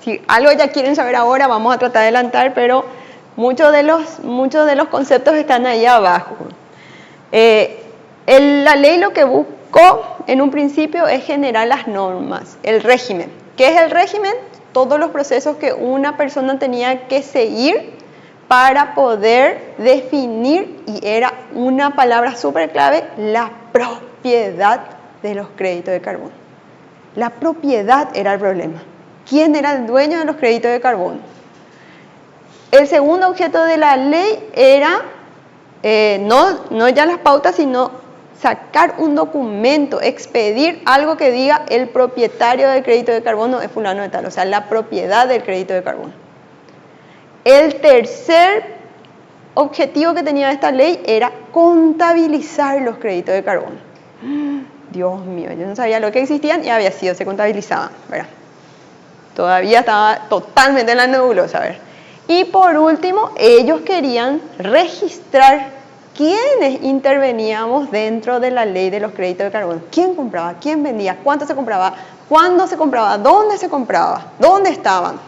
si algo ya quieren saber ahora, vamos a tratar de adelantar, pero muchos de los conceptos están ahí abajo. La ley lo que buscó en un principio es generar las normas, el régimen. ¿Qué es el régimen? Todos los procesos que una persona tenía que seguir para poder definir, y era una palabra súper clave, la propiedad de los créditos de carbono. La propiedad era el problema. ¿Quién era el dueño de los créditos de carbono? El segundo objeto de la ley era, no ya las pautas, sino sacar un documento, expedir algo que diga el propietario del crédito de carbono es fulano de tal, o sea, la propiedad del crédito de carbono. El tercer objetivo que tenía esta ley era contabilizar los créditos de carbono. Dios mío, yo no sabía lo que existían y había sido, se contabilizaban, ¿verdad? Todavía estaba totalmente en la nebulosa, ¿verdad? Y por último, ellos querían registrar quiénes interveníamos dentro de la ley de los créditos de carbono. ¿Quién compraba? ¿Quién vendía? ¿Cuánto se compraba? ¿Cuándo se compraba? ¿Dónde se compraba? ¿Dónde estaban?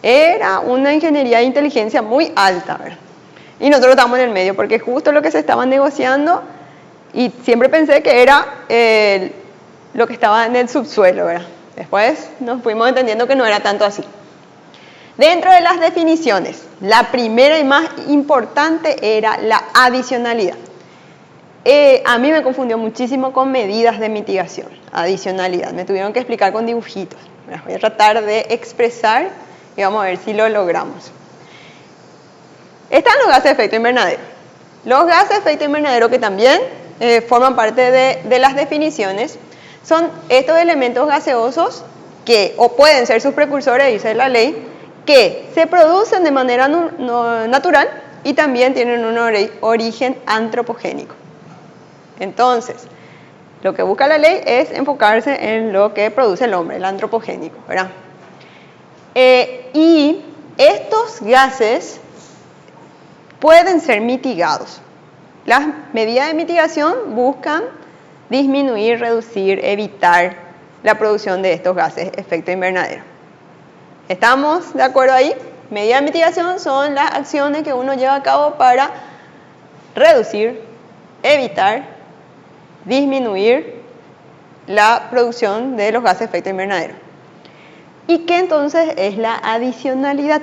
Era una ingeniería de inteligencia muy alta, ¿verdad? Y nosotros estábamos en el medio, porque justo lo que se estaba negociando, y siempre pensé que era lo que estaba en el subsuelo, ¿verdad? Después nos fuimos entendiendo que no era tanto así. Dentro de las definiciones, la primera y más importante era la adicionalidad. A mí me confundió muchísimo con medidas de mitigación, adicionalidad. Me tuvieron que explicar con dibujitos. Voy a tratar de expresar y vamos a ver si lo logramos. Están los gases de efecto invernadero. Los gases de efecto invernadero, que también forman parte de las definiciones, son estos elementos gaseosos que o pueden ser sus precursores, dice la ley, que se producen de manera natural y también tienen un origen antropogénico. Entonces, lo que busca la ley es enfocarse en lo que produce el hombre, el antropogénico, ¿verdad? Y estos gases pueden ser mitigados. Las medidas de mitigación buscan disminuir, reducir, evitar la producción de estos gases de efecto invernadero. ¿Estamos de acuerdo ahí? Medidas de mitigación son las acciones que uno lleva a cabo para reducir, evitar, disminuir la producción de los gases de efecto invernadero. ¿Y qué entonces es la adicionalidad?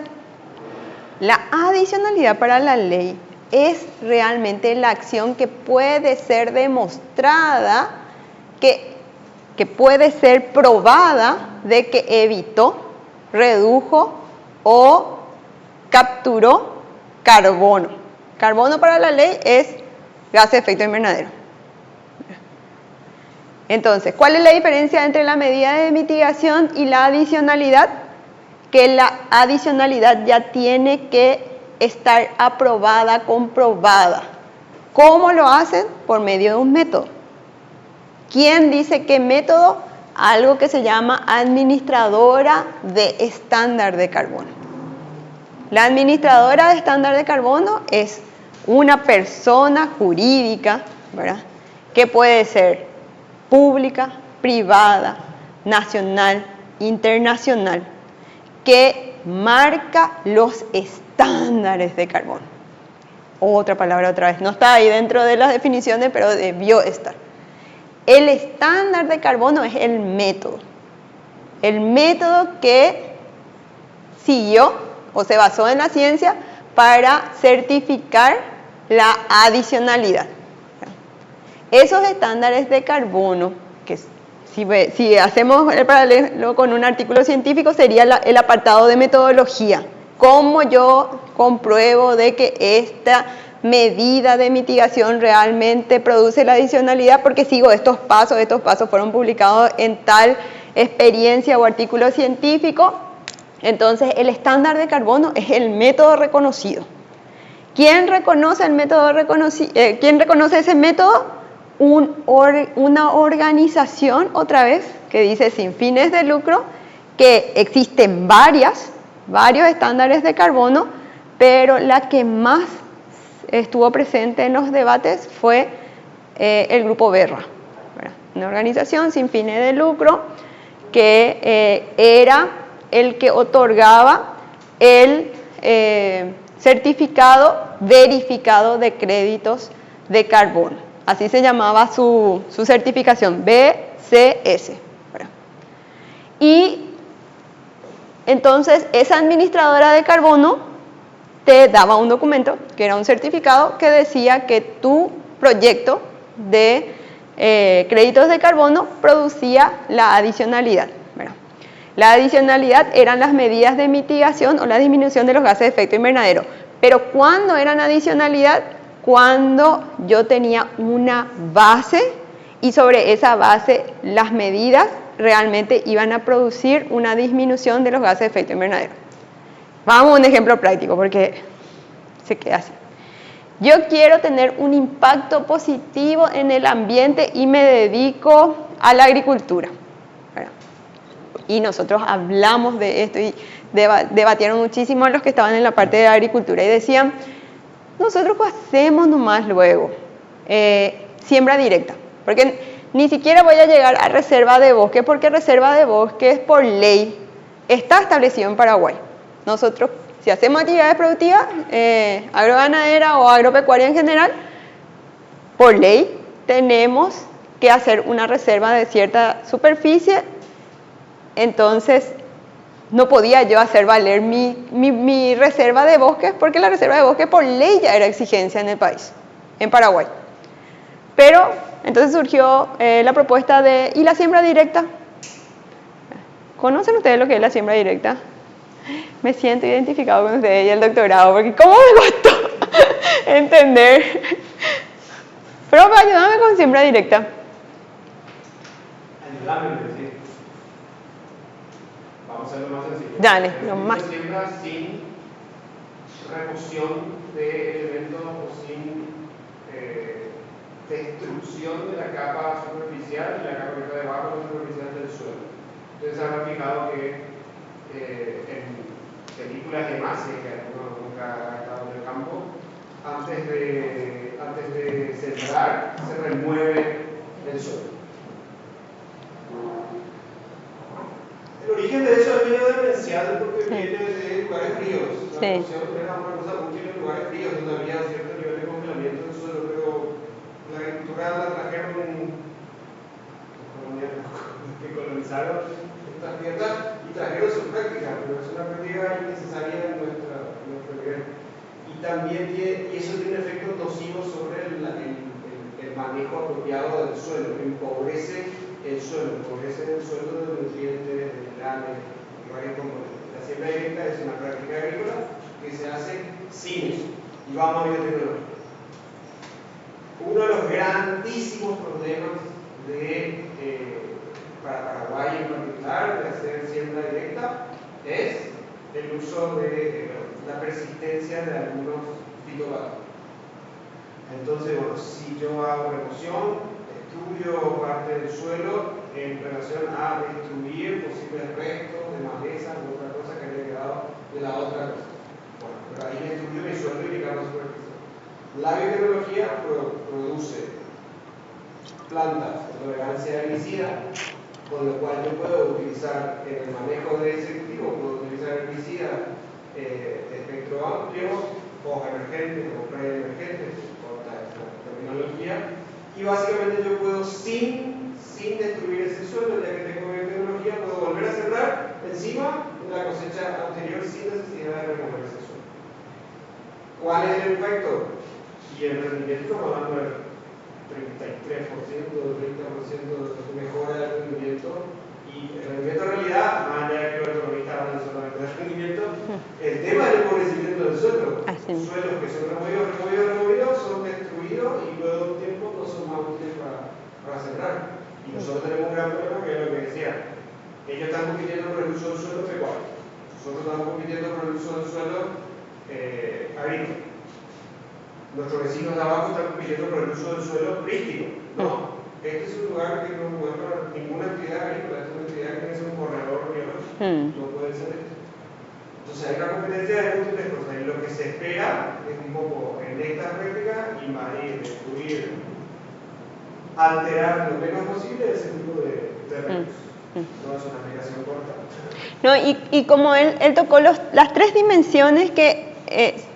La adicionalidad para la ley es realmente la acción que puede ser demostrada, que puede ser probada de que evitó, redujo o capturó carbono. Carbono para la ley es gas de efecto invernadero. Entonces, ¿cuál es la diferencia entre la medida de mitigación y la adicionalidad? Que la adicionalidad ya tiene que estar aprobada, comprobada. ¿Cómo lo hacen? Por medio de un método. ¿Quién dice qué método? Algo que se llama administradora de estándar de carbono. La administradora de estándar de carbono es una persona jurídica, ¿verdad? Que puede ser pública, privada, nacional, internacional, que marca los estándares de carbono. Otra palabra otra vez, no está ahí dentro de las definiciones, pero debió estar. El estándar de carbono es el método que siguió o se basó en la ciencia para certificar la adicionalidad. Esos estándares de carbono, que si hacemos el paralelo con un artículo científico, sería el apartado de metodología. ¿Cómo yo compruebo de que esta medida de mitigación realmente produce la adicionalidad? Porque sigo estos pasos fueron publicados en tal experiencia o artículo científico. Entonces, el estándar de carbono es el método reconocido. ¿Quién reconoce el método reconocido? ¿Quién reconoce ese método? Una organización, otra vez, que dice sin fines de lucro, que existen varios estándares de carbono, pero la que más estuvo presente en los debates fue el Grupo Verra, ¿verdad? Una organización sin fines de lucro que era el que otorgaba el certificado verificado de créditos de carbono. Así se llamaba su certificación, BCS. ¿verdad? Y entonces esa administradora de carbono te daba un documento, que era un certificado, que decía que tu proyecto de créditos de carbono producía la adicionalidad. ¿verdad? La adicionalidad eran las medidas de mitigación o la disminución de los gases de efecto invernadero. Pero ¿cuándo eran adicionalidad? Cuando yo tenía una base y sobre esa base las medidas realmente iban a producir una disminución de los gases de efecto invernadero. Vamos a un ejemplo práctico porque se queda así. Yo quiero tener un impacto positivo en el ambiente y me dedico a la agricultura. ¿verdad? Y nosotros hablamos de esto y debatieron muchísimo los que estaban en la parte de la agricultura y decían, nosotros hacemos nomás luego siembra directa, porque ni siquiera voy a llegar a reserva de bosque, porque reserva de bosque por ley está establecido en Paraguay. Nosotros, si hacemos actividades productivas, agroganadera o agropecuaria en general, por ley tenemos que hacer una reserva de cierta superficie. Entonces no podía yo hacer valer mi reserva de bosques, porque la reserva de bosques por ley ya era exigencia en el país, en Paraguay. Pero entonces surgió la propuesta de, ¿y la siembra directa? ¿Conocen ustedes lo que es la siembra directa? Me siento identificado con ustedes y el doctorado, porque ¿cómo me costó entender? Pero ayúdame con siembra directa. Ayúdame, sí. Vamos a hacerlo más sencillo. Dale, lo más. Siembra sin remoción de elementos o sin destrucción de la capa superficial y la capa que está debajo de la superficial del suelo. Ustedes habrán fijado que en películas de Masi, que uno nunca ha estado en el campo, antes de sembrar se remueve el suelo. El origen de eso es medio demencial porque viene de lugares fríos. La erosión era una cosa útil en lugares fríos donde había cierto nivel de congelamiento del suelo, pero la agricultura la trajeron que colonizaron estas tierras y trajeron su práctica, pero es una práctica innecesaria en nuestro nivel. Y también eso tiene un efecto nocivo sobre el manejo apropiado del suelo, empobrece el suelo de nutrientes, de minerales, de varios componentes. La siembra directa es una práctica agrícola que se hace sin eso. Y vamos a biotecnología. Uno de los grandísimos problemas para Paraguay en particular de hacer siembra directa es el uso de la persistencia de algunos fitopatógenos. Entonces, bueno, si yo hago remoción, estudio parte del suelo en relación a destruir posibles restos de malezas u otra cosa que haya quedado de la otra cosa. Bueno, pero ahí destruyó mi suelo y mi capa superficial. La biotecnología produce plantas de tolerancia a herbicida, con lo cual yo puedo utilizar en el manejo de ese cultivo, puedo utilizar herbicidas de espectro amplio, hoja emergente o pre-emergente, terminología, y básicamente yo puedo sin destruir ese suelo, ya que tengo biotecnología, puedo volver a sembrar encima de la cosecha anterior sin necesidad de remover ese suelo. ¿Cuál es el efecto? Y el rendimiento, estamos hablando del 33%, del 30% de mejora del rendimiento, y el rendimiento en realidad, más allá de que los economistas hablan solamente del rendimiento, el tema del empobrecimiento del suelo. Suelos que son removidos, son destruidos y luego de un tiempo no son más útiles para sembrar. Y nosotros tenemos un gran problema que es lo que decía. Ellos están compitiendo por el uso del suelo pecuario. Nosotros estamos compitiendo por el uso del suelo agrícola. Nuestros vecinos de abajo están compitiendo por el uso del suelo prístino. No, este es un lugar que no es para ninguna actividad agrícola, es una actividad que tiene que ser un corredor biológico. No puede ser esto. Entonces hay una competencia de múltiples cosas y lo que se espera es un poco en esta práctica invadir, destruir, alterar lo menos posible ese tipo de recursos. No es una aplicación corta. No, y como él tocó las tres dimensiones que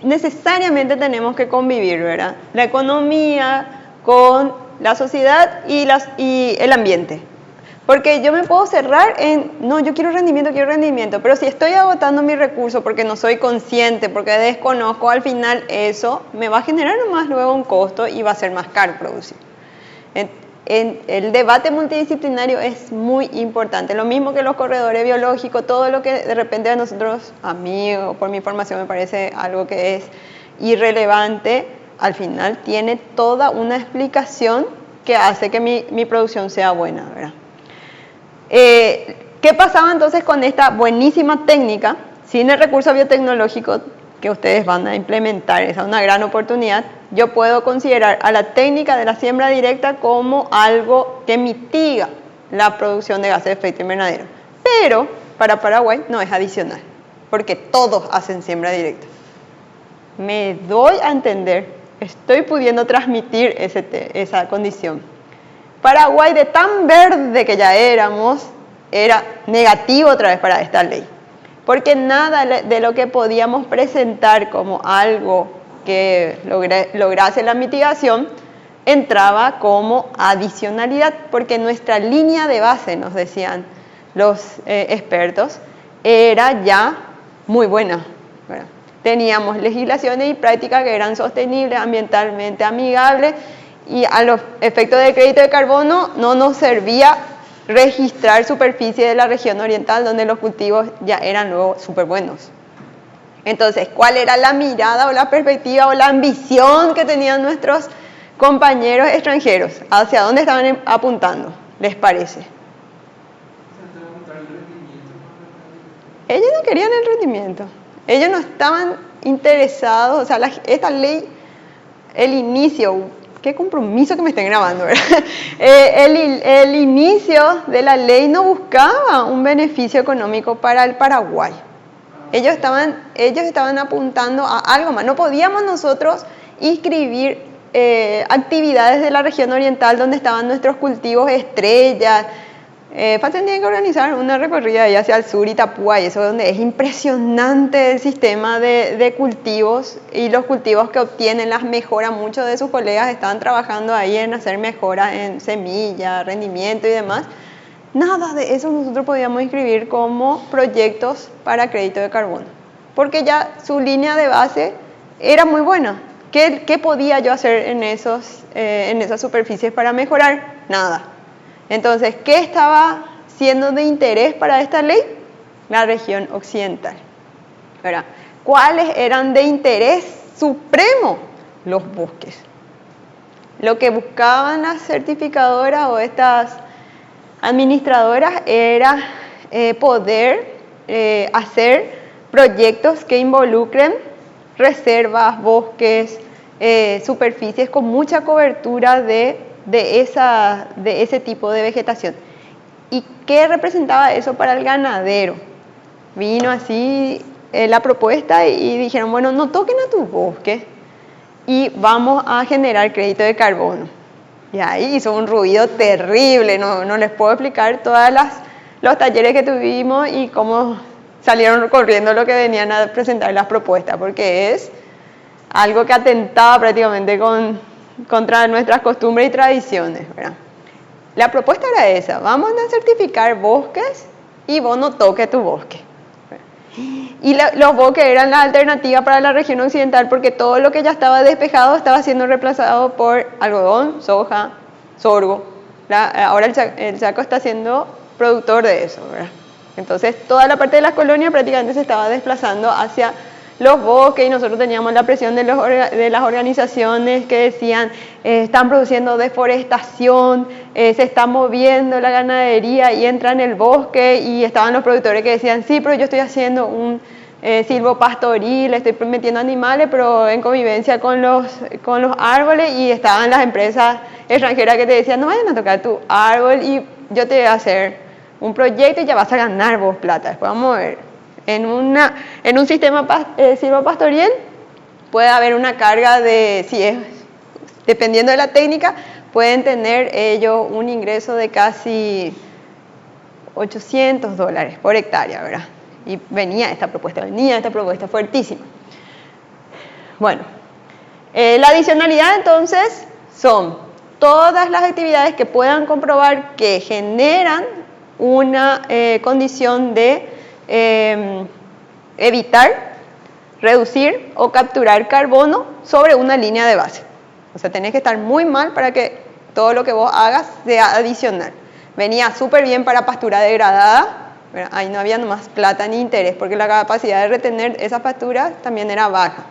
necesariamente tenemos que convivir, ¿verdad? La economía con la sociedad y el ambiente. Porque yo me puedo cerrar en, no, yo quiero rendimiento, pero si estoy agotando mi recurso porque no soy consciente, porque desconozco, al final eso me va a generar nomás luego un costo y va a ser más caro producir. El debate multidisciplinario es muy importante, lo mismo que los corredores biológicos, todo lo que de repente a nosotros, a mí o por mi formación me parece algo que es irrelevante, al final tiene toda una explicación que hace que mi producción sea buena, ¿verdad? ¿Qué pasaba entonces con esta buenísima técnica sin el recurso biotecnológico que ustedes van a implementar? Esa es una gran oportunidad. Yo puedo considerar a la técnica de la siembra directa como algo que mitiga la producción de gases de efecto invernadero. Pero para Paraguay no es adicional, porque todos hacen siembra directa. Me doy a entender, estoy pudiendo transmitir esa condición. Paraguay, de tan verde que ya éramos, era negativo otra vez para esta ley. Porque nada de lo que podíamos presentar como algo que lograse la mitigación entraba como adicionalidad, porque nuestra línea de base, nos decían los expertos, era ya muy buena, ¿verdad? Teníamos legislaciones y prácticas que eran sostenibles, ambientalmente amigables, y a los efectos del crédito de carbono no nos servía registrar superficie de la región oriental donde los cultivos ya eran luego súper buenos. Entonces, ¿cuál era la mirada o la perspectiva o la ambición que tenían nuestros compañeros extranjeros? ¿Hacia dónde estaban apuntando? ¿Les parece? Ellos no querían el rendimiento. Ellos no estaban interesados, o sea, esta ley, el inicio, qué compromiso que me estén grabando, ¿verdad? El inicio de la ley no buscaba un beneficio económico para el Paraguay. Ellos estaban apuntando a algo más. No podíamos nosotros inscribir actividades de la región oriental donde estaban nuestros cultivos estrellas. Fácil tienen que organizar una recorrida ahí hacia el sur, Itapúa, y eso donde es impresionante el sistema de cultivos y los cultivos que obtienen las mejoras. Muchos de sus colegas estaban trabajando ahí en hacer mejoras en semilla, rendimiento y demás. Nada de eso nosotros podíamos inscribir como proyectos para crédito de carbono, porque ya su línea de base era muy buena. ¿Qué podía yo hacer en esas superficies para mejorar? Nada. Entonces, ¿qué estaba siendo de interés para esta ley? La región occidental, ¿verdad? ¿Cuáles eran de interés supremo? Los bosques. Lo que buscaban las certificadoras o estas administradoras era poder hacer proyectos que involucren reservas, bosques, superficies con mucha cobertura de ese tipo de vegetación. ¿Y qué representaba eso para el ganadero? Vino así la propuesta y dijeron, bueno, no toquen a tus bosques y vamos a generar crédito de carbono. Y ahí hizo un ruido terrible, no les puedo explicar todos los talleres que tuvimos y cómo salieron corriendo lo que venían a presentar las propuestas, porque es algo que atentaba prácticamente contra nuestras costumbres y tradiciones, ¿verdad? La propuesta era esa: vamos a certificar bosques y vos no toques tu bosque. Y los bosques eran la alternativa para la región occidental, porque todo lo que ya estaba despejado estaba siendo reemplazado por algodón, soja, sorgo. Ahora el Chaco está siendo productor de eso, ¿verdad? Entonces toda la parte de las colonias prácticamente se estaba desplazando hacia los bosques, y nosotros teníamos la presión de las organizaciones que decían están produciendo deforestación, se está moviendo la ganadería y entra en el bosque, y estaban los productores que decían sí, pero yo estoy haciendo un silvopastoril, estoy metiendo animales, pero en convivencia con los árboles, y estaban las empresas extranjeras que te decían no vayan a tocar tu árbol y yo te voy a hacer un proyecto y ya vas a ganar vos plata. Después vamos a ver. En un sistema silvopastoril puede haber una carga dependiendo de la técnica, pueden tener ellos un ingreso de casi $800 por hectárea, ¿verdad? Y venía esta propuesta fuertísima. Bueno, la adicionalidad entonces son todas las actividades que puedan comprobar que generan una condición de evitar, reducir o capturar carbono sobre una línea de base. O sea, tenés que estar muy mal para que todo lo que vos hagas sea adicional. Venía súper bien para pastura degradada, ¿verdad? Ahí no había más plata ni interés, porque la capacidad de retener esas pasturas también era baja.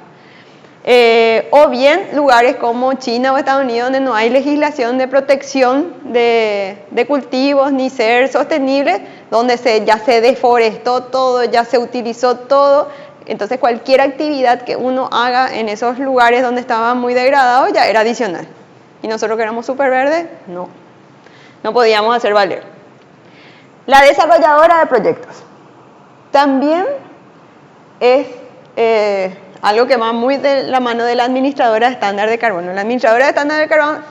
O bien lugares como China o Estados Unidos, donde no hay legislación de protección de cultivos ni ser sostenible, donde ya se deforestó todo, ya se utilizó todo. Entonces cualquier actividad que uno haga en esos lugares donde estaba muy degradado ya era adicional. Y nosotros que éramos súper verdes, no podíamos hacer valer. La desarrolladora de proyectos también es algo que va muy de la mano de la administradora de estándar de carbono. La administradora de estándar de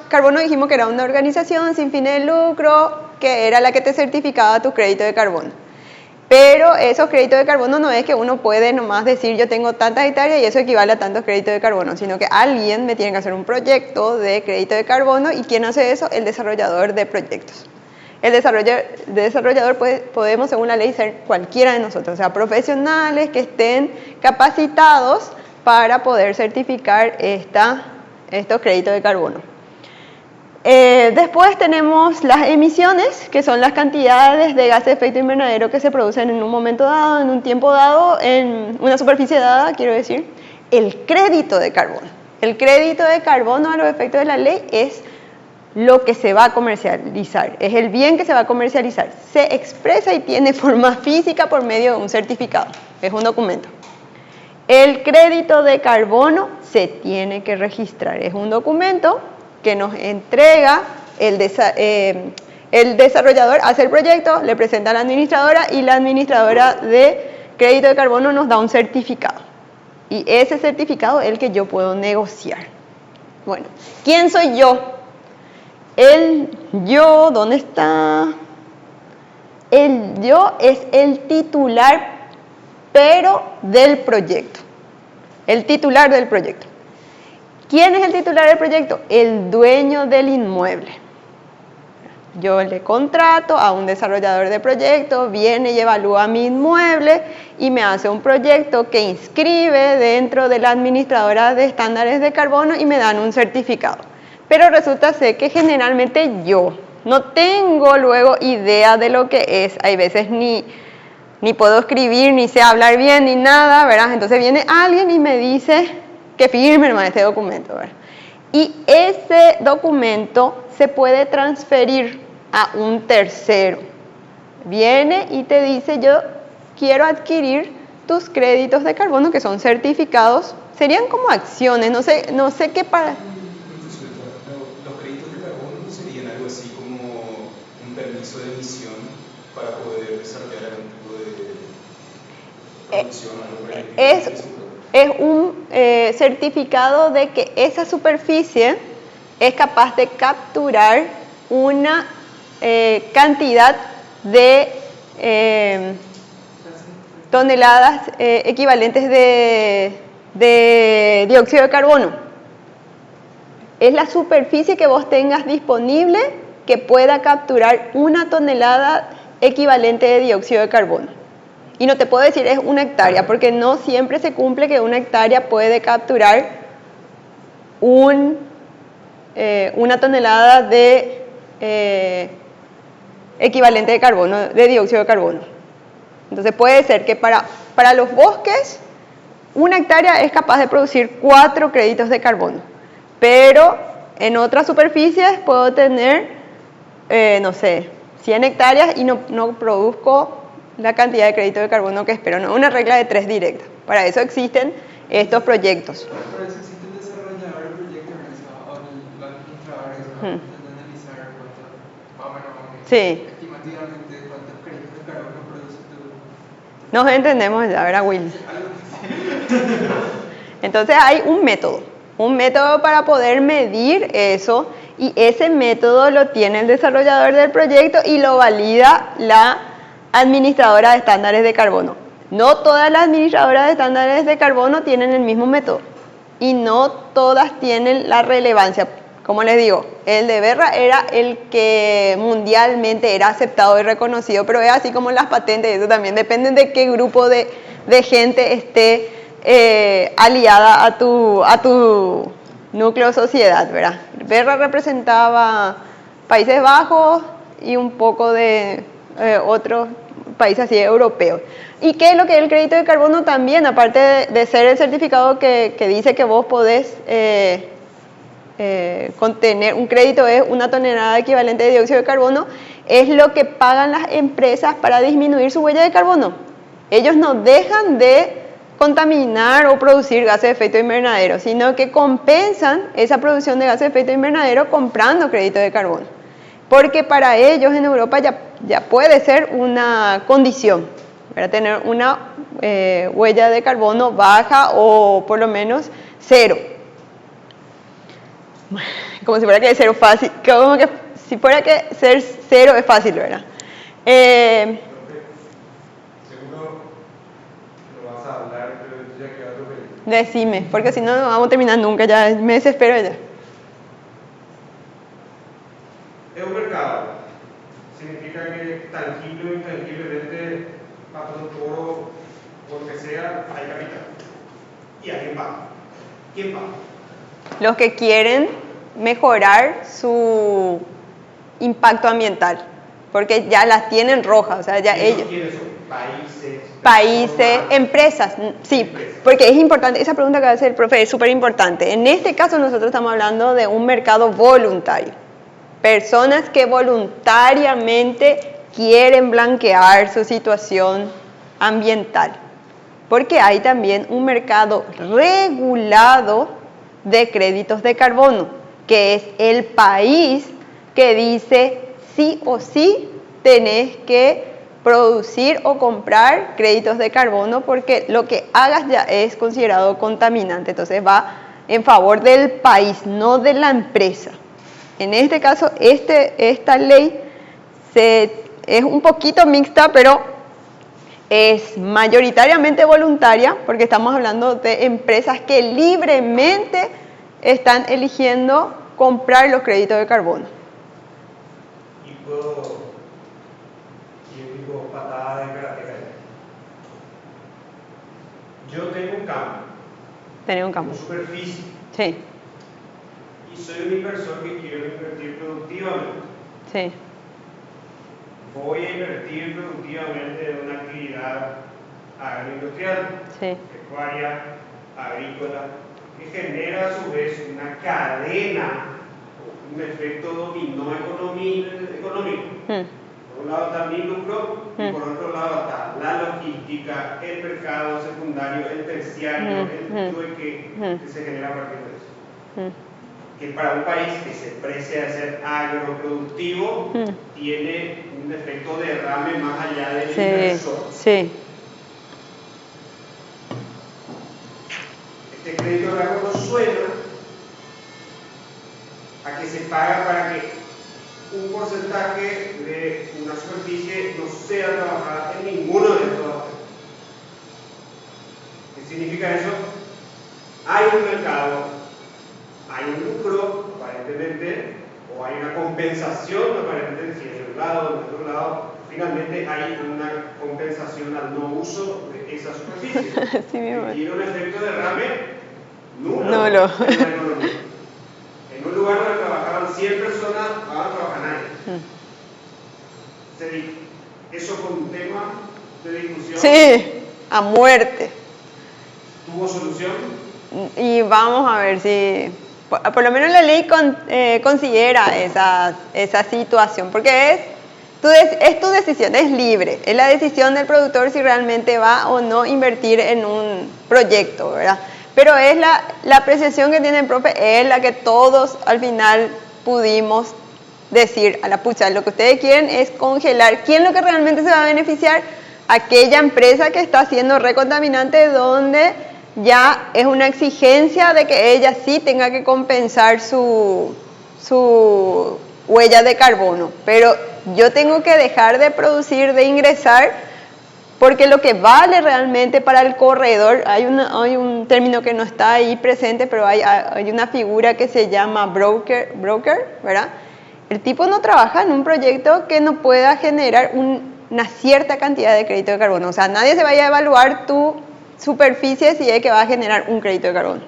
carbono dijimos que era una organización sin fines de lucro, que era la que te certificaba tu crédito de carbono. Pero esos créditos de carbono no es que uno puede nomás decir yo tengo tantas hectáreas y eso equivale a tantos créditos de carbono, sino que alguien me tiene que hacer un proyecto de crédito de carbono. ¿Y quién hace eso? El desarrollador de proyectos. El desarrollador podemos, según la ley, ser cualquiera de nosotros, o sea, profesionales que estén capacitados para poder certificar estos créditos de carbono. Después tenemos las emisiones, que son las cantidades de gases de efecto invernadero que se producen en un momento dado, en un tiempo dado, en una superficie dada, quiero decir. El crédito de carbono. El crédito de carbono a los efectos de la ley es lo que se va a comercializar, es el bien que se va a comercializar. Se expresa y tiene forma física por medio de un certificado, es un documento. El crédito de carbono se tiene que registrar, es un documento que nos entrega el desarrollador, hace el proyecto, le presenta a la administradora y la administradora de crédito de carbono nos da un certificado. Y ese certificado es el que yo puedo negociar. Bueno, ¿quién soy yo? El yo, ¿dónde está? El yo es el titular, pero del proyecto. El titular del proyecto. ¿Quién es el titular del proyecto? El dueño del inmueble. Yo le contrato a un desarrollador de proyecto, viene y evalúa mi inmueble y me hace un proyecto que inscribe dentro de la administradora de estándares de carbono y me dan un certificado. Pero resulta ser que generalmente yo no tengo luego idea de lo que es. Hay veces ni puedo escribir, ni sé hablar bien, ni nada, ¿verdad? Entonces viene alguien y me dice que firme nomás este documento, ¿verdad? Y ese documento se puede transferir a un tercero. Viene y te dice, yo quiero adquirir tus créditos de carbono, que son certificados, serían como acciones, no sé qué para... Los créditos de carbono serían algo así como un permiso de emisión para poder desarrollar algún tipo de producción o algo por el estilo. Es un certificado de que esa superficie es capaz de capturar una cantidad de toneladas equivalentes de dióxido de carbono. Es la superficie que vos tengas disponible que pueda capturar una tonelada equivalente de dióxido de carbono. Y no te puedo decir es una hectárea, porque no siempre se cumple que una hectárea puede capturar una tonelada de equivalente de carbono, de dióxido de carbono. Entonces puede ser que para los bosques, una hectárea es capaz de producir 4 créditos de carbono. Pero en otras superficies puedo tener, no sé, 100 hectáreas y no produzco la cantidad de crédito de carbono que espero. No es una regla de 3 directa. Para eso existen estos proyectos. Por eso existe el desarrollador del proyecto o la administradora que va a analizar cuánto, más o menos, Sí. estimativamente cuántos créditos de carbono produce tu... Nos entendemos ya, ¿verdad, Will? Entonces hay un método para poder medir eso, y ese método lo tiene el desarrollador del proyecto y lo valida la administradora de estándares de carbono. No todas las administradoras de estándares de carbono tienen el mismo método y no todas tienen la relevancia. Como les digo, el de Verra era el que mundialmente era aceptado y reconocido, pero es así como las patentes, eso también depende de qué grupo de gente esté aliada a tu núcleo de sociedad, ¿verdad? Verra representaba Países Bajos y un poco de otros países así europeos. ¿Y qué es lo que es el crédito de carbono también? Aparte de ser el certificado que dice que vos podés contener, un crédito es una tonelada equivalente de dióxido de carbono, es lo que pagan las empresas para disminuir su huella de carbono. Ellos no dejan de contaminar o producir gases de efecto invernadero, sino que compensan esa producción de gases de efecto invernadero comprando crédito de carbono. Porque para ellos en Europa ya puede ser una condición, para tener una huella de carbono baja o por lo menos cero. Como si fuera que cero fácil, como que si fuera que ser cero es fácil, ¿verdad? Seguro lo vas a hablar, pero ya queda otro periodo. Decime, porque si no, no vamos a terminar nunca, ya me desespero ya. Es un mercado. Significa que tangible o intangiblemente, bajo un foro o lo que sea, hay capital. Y alguien paga. ¿Quién paga? Los que quieren mejorar su impacto ambiental, porque ya las tienen rojas, o sea, ya ellos. ¿Quiénes son? Países, empresas, sí, porque es importante, esa pregunta que hace el profe es súper importante. En este caso nosotros estamos hablando de un mercado voluntario. Personas que voluntariamente quieren blanquear su situación ambiental. Porque hay también un mercado regulado de créditos de carbono, que es el país que dice sí o sí tenés que producir o comprar créditos de carbono porque lo que hagas ya es considerado contaminante. Entonces va en favor del país, no de la empresa. En este caso, esta ley es un poquito mixta, pero es mayoritariamente voluntaria porque estamos hablando de empresas que libremente están eligiendo comprar los créditos de carbono. Y puedo, yo digo, patada de karateka. Yo tengo un campo. Tener un campo. Una superficie. Sí. Y soy un inversor que quiero invertir productivamente. Sí. Voy a invertir productivamente en una actividad agroindustrial, Sí. pecuaria, agrícola, que genera a su vez una cadena, un efecto dominó económico. Por un lado está mi lucro y por otro lado está la logística, el mercado secundario, el terciario, el trueque que se genera a partir de eso. Que para un país que se precie a ser agroproductivo tiene un efecto de derrame más allá del inversor. Sí. Este crédito de carbono suena a que se paga para que un porcentaje de una superficie no sea trabajada en ninguno de estos aspectos. ¿Qué significa eso? Hay un mercado, hay un lucro, aparentemente, o hay una compensación, aparentemente, si es de un lado o de otro lado, finalmente hay una compensación al no uso de esa superficie. Sí, que tiene un efecto de derrame nulo Nulo. en la economía. En un lugar donde trabajaban 100 personas, ahora no trabaja nadie. Eso fue un tema de discusión. Sí, a muerte. ¿Tuvo solución? Y vamos a ver si, por lo menos la ley considera esa situación, porque es tu decisión, es libre, es la decisión del productor si realmente va o no invertir en un proyecto, ¿verdad? Pero es la apreciación que tiene el profe, es la que todos al final pudimos decir a la pucha, lo que ustedes quieren es congelar. ¿Quién es lo que realmente se va a beneficiar? Aquella empresa que está haciendo recontaminante, donde ya es una exigencia de que ella sí tenga que compensar su huella de carbono. Pero yo tengo que dejar de producir, de ingresar, porque lo que vale realmente para el corredor, hay un término que no está ahí presente, pero hay una figura que se llama broker, ¿verdad? El tipo no trabaja en un proyecto que no pueda generar una cierta cantidad de crédito de carbono. O sea, nadie se vaya a evaluar tu superficie si es que va a generar un crédito de carbono.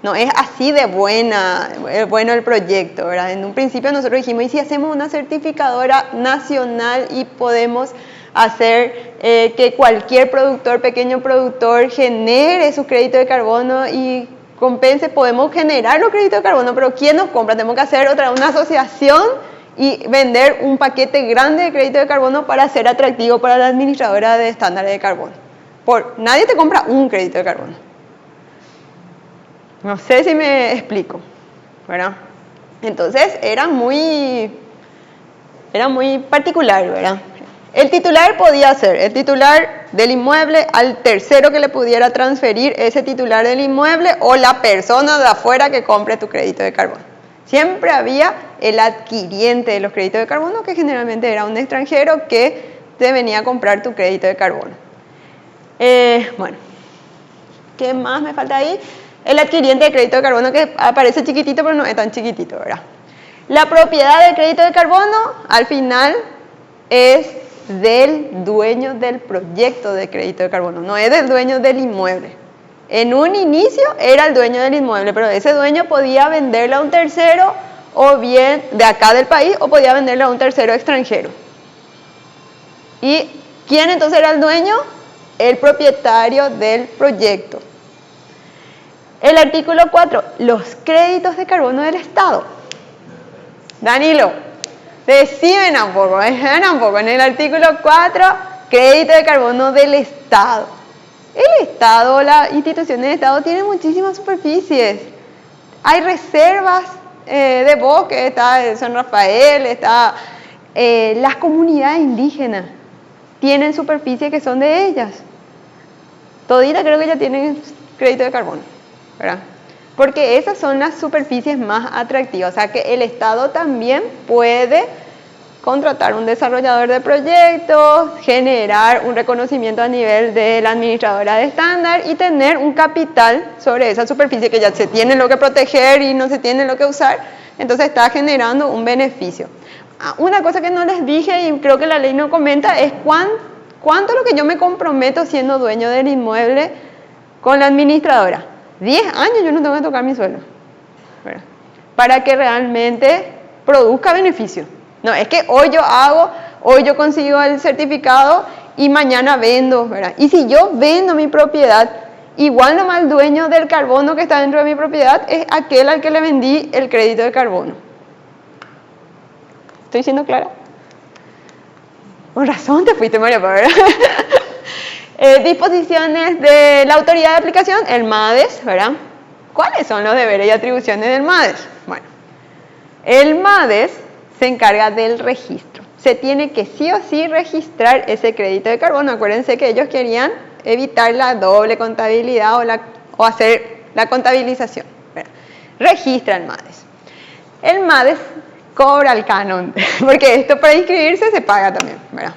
No es así de bueno el proyecto, ¿verdad? En un principio nosotros dijimos, ¿y si hacemos una certificadora nacional y podemos hacer que cualquier productor, pequeño productor, genere su crédito de carbono y compense? Podemos generar los créditos de carbono, pero ¿quién nos compra? Tenemos que hacer una asociación y vender un paquete grande de crédito de carbono para ser atractivo para la administradora de estándares de carbono. Nadie te compra un crédito de carbono. No sé si me explico, ¿verdad? Entonces era muy particular, ¿verdad? El titular podía ser el titular del inmueble al tercero que le pudiera transferir ese titular del inmueble o la persona de afuera que compre tu crédito de carbono. Siempre había el adquiriente de los créditos de carbono, que generalmente era un extranjero que te venía a comprar tu crédito de carbono. Bueno, ¿qué más me falta ahí? El adquiriente de crédito de carbono, que aparece chiquitito, pero no es tan chiquitito, ¿verdad? La propiedad del crédito de carbono, al final, es del dueño del proyecto de crédito de carbono, no es del dueño del inmueble. En un inicio era el dueño del inmueble, pero ese dueño podía venderle a un tercero, o bien de acá del país, o podía venderle a un tercero extranjero. ¿Y quién entonces era el dueño? El propietario del proyecto. El artículo 4, los créditos de carbono del Estado. Danilo, decime un poco, en el artículo 4, crédito de carbono del Estado. El Estado, las instituciones de Estado tienen muchísimas superficies. Hay reservas de bosque, está San Rafael, está las comunidades indígenas. Tienen superficies que son de ellas. Todita creo que ya tienen crédito de carbono, ¿verdad? Porque esas son las superficies más atractivas. O sea que el Estado también puede contratar un desarrollador de proyectos, generar un reconocimiento a nivel de la administradora de estándar y tener un capital sobre esa superficie que ya se tiene lo que proteger y no se tiene lo que usar. Entonces está generando un beneficio. Una cosa que no les dije y creo que la ley no comenta es cuánto es lo que yo me comprometo siendo dueño del inmueble con la administradora. 10 años yo no tengo que tocar mi sueldo, ¿verdad? Para que realmente produzca beneficio. No, es que hoy yo consigo el certificado y mañana vendo, ¿verdad? Y si yo vendo mi propiedad, igual nomás el dueño del carbono que está dentro de mi propiedad es aquel al que le vendí el crédito de carbono. ¿Estoy siendo clara? Con razón te fuiste, María Paula. Disposiciones de la autoridad de aplicación, el MADES, ¿verdad? ¿Cuáles son los deberes y atribuciones del MADES? Bueno, el MADES se encarga del registro. Se tiene que sí o sí registrar ese crédito de carbono. Acuérdense que ellos querían evitar la doble contabilidad o hacer la contabilización, ¿verdad? Registra el MADES. El MADES cobra el canon, porque esto para inscribirse se paga también, ¿verdad?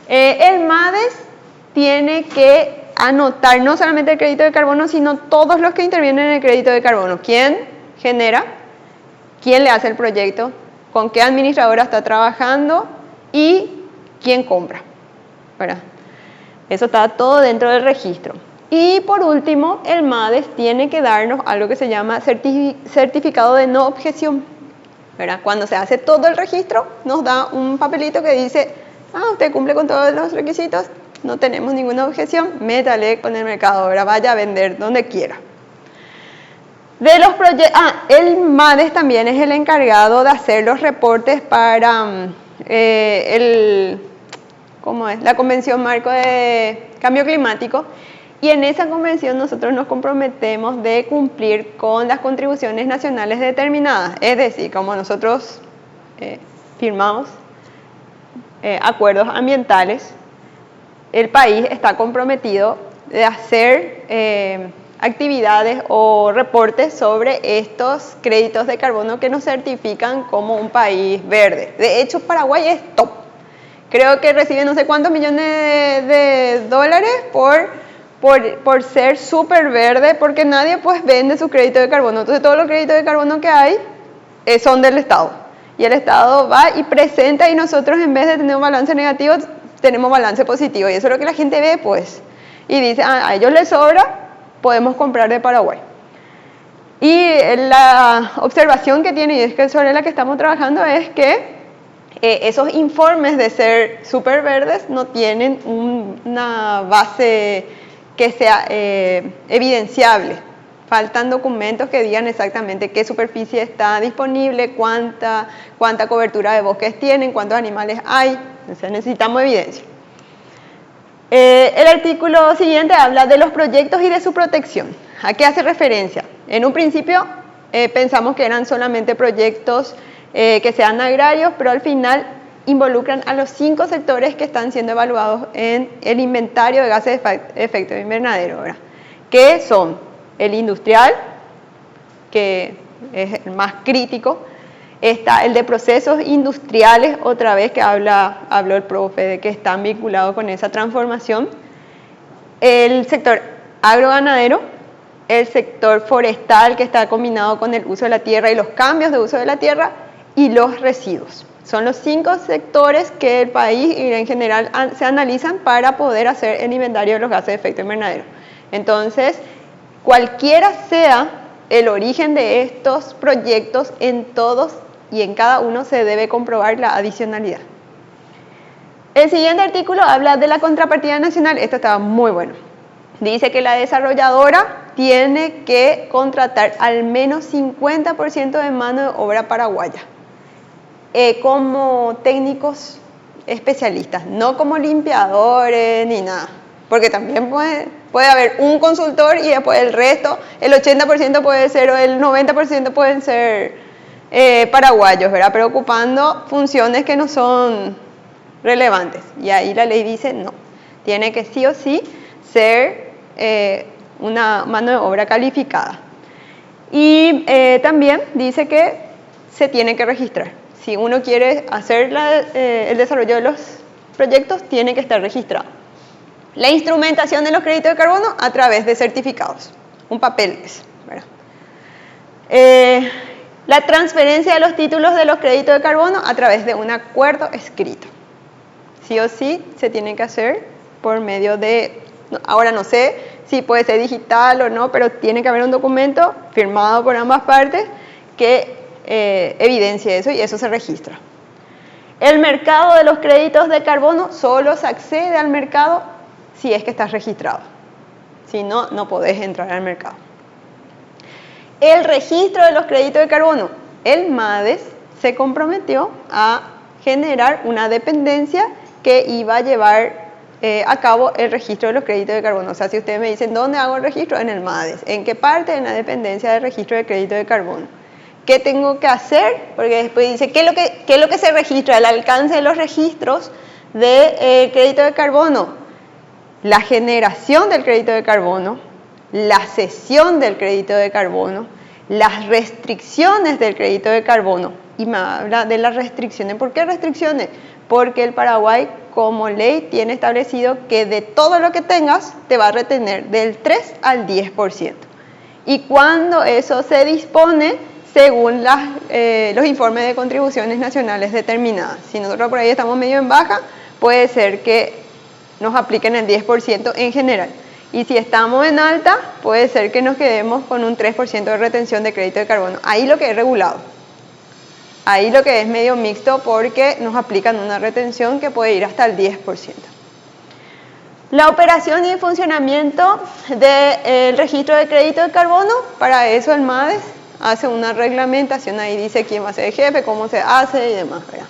El MADES tiene que anotar no solamente el crédito de carbono, sino todos los que intervienen en el crédito de carbono. ¿Quién genera? ¿Quién le hace el proyecto? ¿Con qué administradora está trabajando? ¿Y quién compra? ¿Verdad? Eso está todo dentro del registro. Y por último, el MADES tiene que darnos algo que se llama certificado de no objeción, ¿verdad? Cuando se hace todo el registro, nos da un papelito que dice, usted cumple con todos los requisitos, no tenemos ninguna objeción, métale con el mercado, ¿verdad? Vaya a vender donde quiera. De los el MADES también es el encargado de hacer los reportes para la Convención Marco de Cambio Climático, y en esa convención nosotros nos comprometemos de cumplir con las contribuciones nacionales determinadas. Es decir, como nosotros firmamos acuerdos ambientales, el país está comprometido de hacer actividades o reportes sobre estos créditos de carbono que nos certifican como un país verde. De hecho, Paraguay es top. Creo que recibe no sé cuántos millones de dólares por ser súper verde, porque nadie pues vende sus créditos de carbono. Entonces todos los créditos de carbono que hay son del Estado. Y el Estado va y presenta, y nosotros en vez de tener un balance negativo, tenemos balance positivo. Y eso es lo que la gente ve pues. Y dice, a ellos les sobra, podemos comprar de Paraguay. Y la observación que tiene, y es que sobre la que estamos trabajando, es que esos informes de ser súper verdes no tienen una base que sea evidenciable. Faltan documentos que digan exactamente qué superficie está disponible, cuánta cobertura de bosques tienen, cuántos animales hay. O sea, necesitamos evidencia. El artículo siguiente habla de los proyectos y de su protección. ¿A qué hace referencia? En un principio pensamos que eran solamente proyectos que sean agrarios, pero al final involucran a los 5 sectores que están siendo evaluados en el inventario de gases de efecto invernadero, ¿verdad? Que son el industrial, que es el más crítico, está el de procesos industriales, otra vez que habló el profe de que están vinculados con esa transformación, el sector agroganadero, el sector forestal que está combinado con el uso de la tierra y los cambios de uso de la tierra, y los residuos. Son los 5 sectores que el país y en general se analizan para poder hacer el inventario de los gases de efecto invernadero. Entonces, cualquiera sea el origen de estos proyectos, en todos y en cada uno se debe comprobar la adicionalidad. El siguiente artículo habla de la contrapartida nacional. Esto estaba muy bueno. Dice que la desarrolladora tiene que contratar al menos 50% de mano de obra paraguaya, como técnicos especialistas, no como limpiadores ni nada, porque también puede haber un consultor y después el resto, el 80% puede ser o el 90% pueden ser paraguayos, ¿verdad? Pero ocupando funciones que no son relevantes. Y ahí la ley dice no, tiene que sí o sí ser una mano de obra calificada. Y también dice que se tiene que registrar. Si uno quiere hacer el desarrollo de los proyectos, tiene que estar registrado. La instrumentación de los créditos de carbono a través de certificados. Un papel es, ¿verdad? La transferencia de los títulos de los créditos de carbono a través de un acuerdo escrito. Sí o sí se tiene que hacer por medio de... Ahora no sé si puede ser digital o no, pero tiene que haber un documento firmado por ambas partes que evidencia eso y eso se registra. El mercado de los créditos de carbono solo se accede al mercado si es que estás registrado. Si no, no podés entrar al mercado. El registro de los créditos de carbono. El MADES se comprometió a generar una dependencia que iba a llevar a cabo el registro de los créditos de carbono. O sea, si ustedes me dicen, ¿dónde hago el registro? En el MADES. ¿En qué parte? En la dependencia de registro de crédito de carbono. ¿Qué tengo que hacer? Porque después dice, ¿qué es lo que se registra? El alcance de los registros de crédito de carbono. La generación del crédito de carbono, la cesión del crédito de carbono, las restricciones del crédito de carbono. Y me habla de las restricciones. ¿Por qué restricciones? Porque el Paraguay, como ley, tiene establecido que de todo lo que tengas, te va a retener del 3 al 10%. Y cuando eso se dispone, según los informes de contribuciones nacionales determinadas. Si nosotros por ahí estamos medio en baja, puede ser que nos apliquen el 10% en general. Y si estamos en alta, puede ser que nos quedemos con un 3% de retención de crédito de carbono. Ahí lo que es regulado. Ahí lo que es medio mixto porque nos aplican una retención que puede ir hasta el 10%. La operación y el funcionamiento del registro de crédito de carbono, para eso el MADES hace una reglamentación, ahí dice quién va a ser el jefe, cómo se hace y demás, ¿verdad?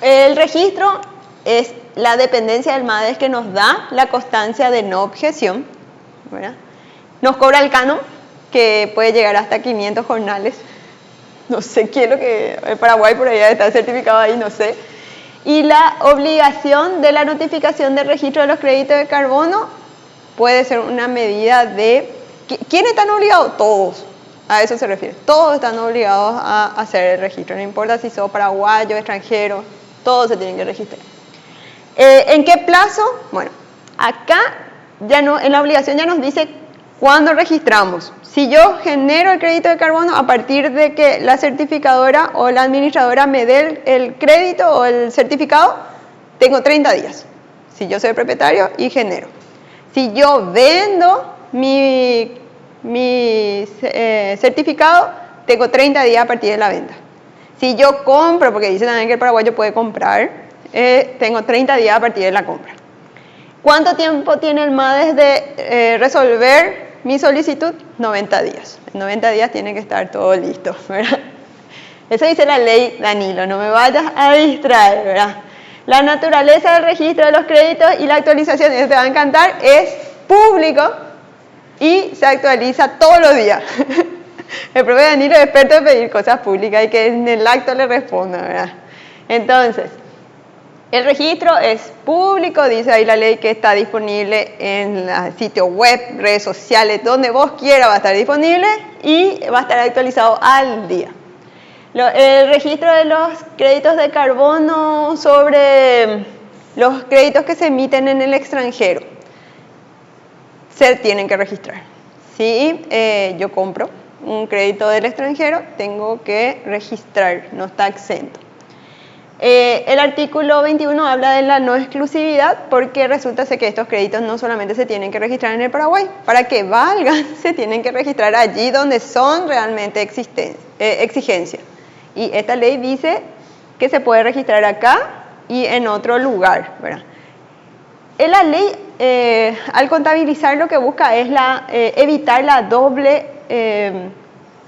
El registro es la dependencia del MADES que nos da la constancia de no objeción, ¿verdad? Nos cobra el canon, que puede llegar hasta 500 jornales. No sé qué es lo que... El Paraguay por ahí está certificado ahí, no sé. Y la obligación de la notificación del registro de los créditos de carbono puede ser una medida de... ¿Quiénes están obligados? Todos. A eso se refiere. Todos están obligados a hacer el registro. No importa si son paraguayos, extranjeros, todos se tienen que registrar. ¿En qué plazo? Bueno, acá ya no, en la obligación ya nos dice cuándo registramos. Si yo genero el crédito de carbono a partir de que la certificadora o la administradora me dé el crédito o el certificado, tengo 30 días. Si yo soy propietario y genero. Si yo vendo mi certificado, tengo 30 días a partir de la venta. Si yo compro, porque dice también que el paraguayo puede comprar, tengo 30 días a partir de la compra. ¿Cuánto tiempo tiene el MADES de resolver mi solicitud? 90 días. En 90 días tiene que estar todo listo, ¿verdad? Eso dice la ley, Danilo, no me vayas a distraer, ¿verdad? La naturaleza del registro de los créditos y la actualización, eso te va a encantar, es público y se actualiza todos los días. El profe Danilo es experto en pedir cosas públicas y que en el acto le responda, ¿verdad? Entonces, el registro es público, dice ahí la ley que está disponible en el sitio web, redes sociales, donde vos quieras va a estar disponible y va a estar actualizado al día. El registro de los créditos de carbono sobre los créditos que se emiten en el extranjero se tienen que registrar. Si yo compro un crédito del extranjero, tengo que registrar, no está exento. El artículo 21 habla de la no exclusividad porque resulta ser que estos créditos no solamente se tienen que registrar en el Paraguay, para que valgan se tienen que registrar allí donde son realmente exigencias. Y esta ley dice que se puede registrar acá y en otro lugar, ¿verdad? La ley, al contabilizar, lo que busca es evitar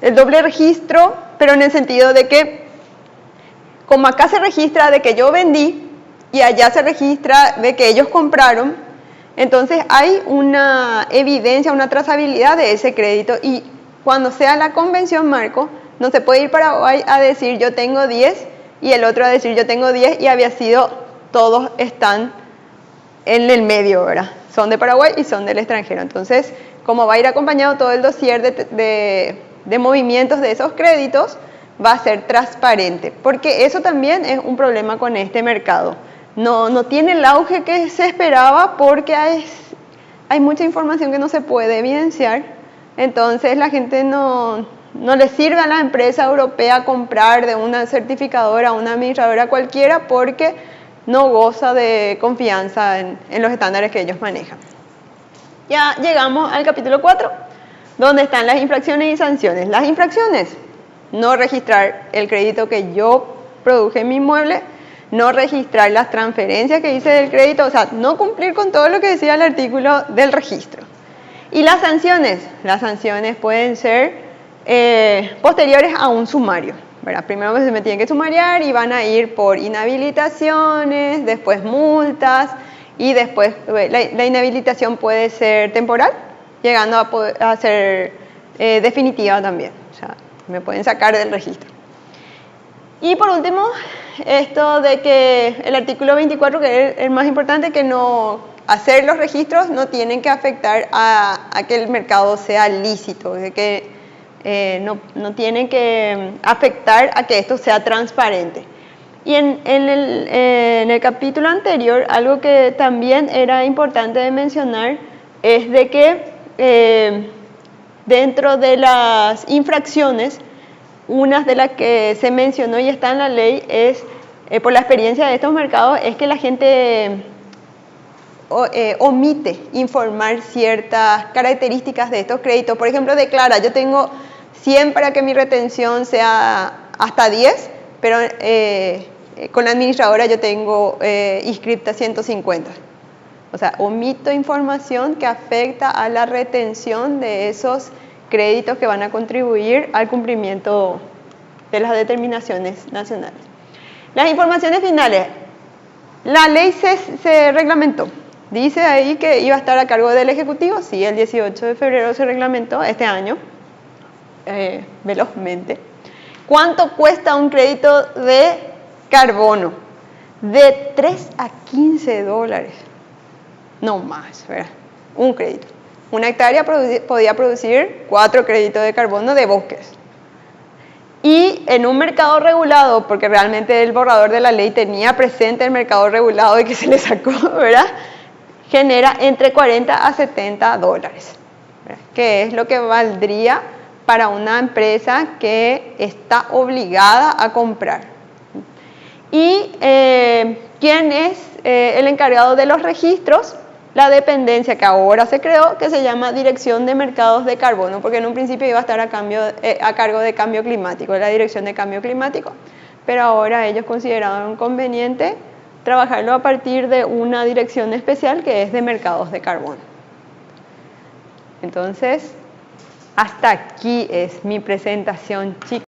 el doble registro, pero en el sentido de que, como acá se registra de que yo vendí y allá se registra de que ellos compraron, entonces hay una evidencia, una trazabilidad de ese crédito, y cuando sea la convención marco, no se puede ir para Paraguay a decir yo tengo 10 y el otro a decir yo tengo 10 y había sido, todos están en el medio, ¿verdad? Son de Paraguay y son del extranjero. Entonces, como va a ir acompañado todo el dossier de movimientos de esos créditos, va a ser transparente, porque eso también es un problema con este mercado. No tiene el auge que se esperaba porque hay mucha información que no se puede evidenciar. Entonces la gente no le sirve a la empresa europea comprar de una certificadora, una administradora cualquiera, porque no goza de confianza en los estándares que ellos manejan. Ya llegamos al capítulo 4, donde están las infracciones y sanciones. Las infracciones: no registrar el crédito que yo produje en mi inmueble, no registrar las transferencias que hice del crédito, o sea, no cumplir con todo lo que decía el artículo del registro. Y las sanciones pueden ser posteriores a un sumario, ¿verdad? Primero se me tienen que sumariar y van a ir por inhabilitaciones, después multas, y después la inhabilitación puede ser temporal, llegando a ser definitiva también. O sea, me pueden sacar del registro. Y por último, esto de que el artículo 24, que es el más importante, que no hacer los registros no tienen que afectar a que el mercado sea lícito, de que no tienen que afectar a que esto sea transparente. Y en el capítulo anterior, algo que también era importante de mencionar es de que dentro de las infracciones, una de las que se mencionó y está en la ley es, por la experiencia de estos mercados, es que la gente omite informar ciertas características de estos créditos. Por ejemplo, declara, yo tengo 100 para que mi retención sea hasta 10, pero con la administradora yo tengo inscripta 150. O sea, omito información que afecta a la retención de esos créditos que van a contribuir al cumplimiento de las determinaciones nacionales. Las informaciones finales. La ley se reglamentó. Dice ahí que iba a estar a cargo del Ejecutivo. Sí, el 18 de febrero se reglamentó este año, velozmente. ¿Cuánto cuesta un crédito de carbono? De 3 a 15 dólares. No más, ¿verdad? Un crédito. Una hectárea podía producir 4 créditos de carbono de bosques. Y en un mercado regulado, porque realmente el borrador de la ley tenía presente el mercado regulado y que se le sacó, ¿verdad? Genera entre 40 a 70 dólares, ¿verdad? Que es lo que valdría para una empresa que está obligada a comprar. ¿Y quién es el encargado de los registros? La dependencia que ahora se creó, que se llama Dirección de Mercados de Carbono, porque en un principio iba a estar a cargo de cambio climático, la Dirección de Cambio Climático, pero ahora ellos consideraron conveniente trabajarlo a partir de una dirección especial que es de mercados de carbono. Entonces, hasta aquí es mi presentación, chicos.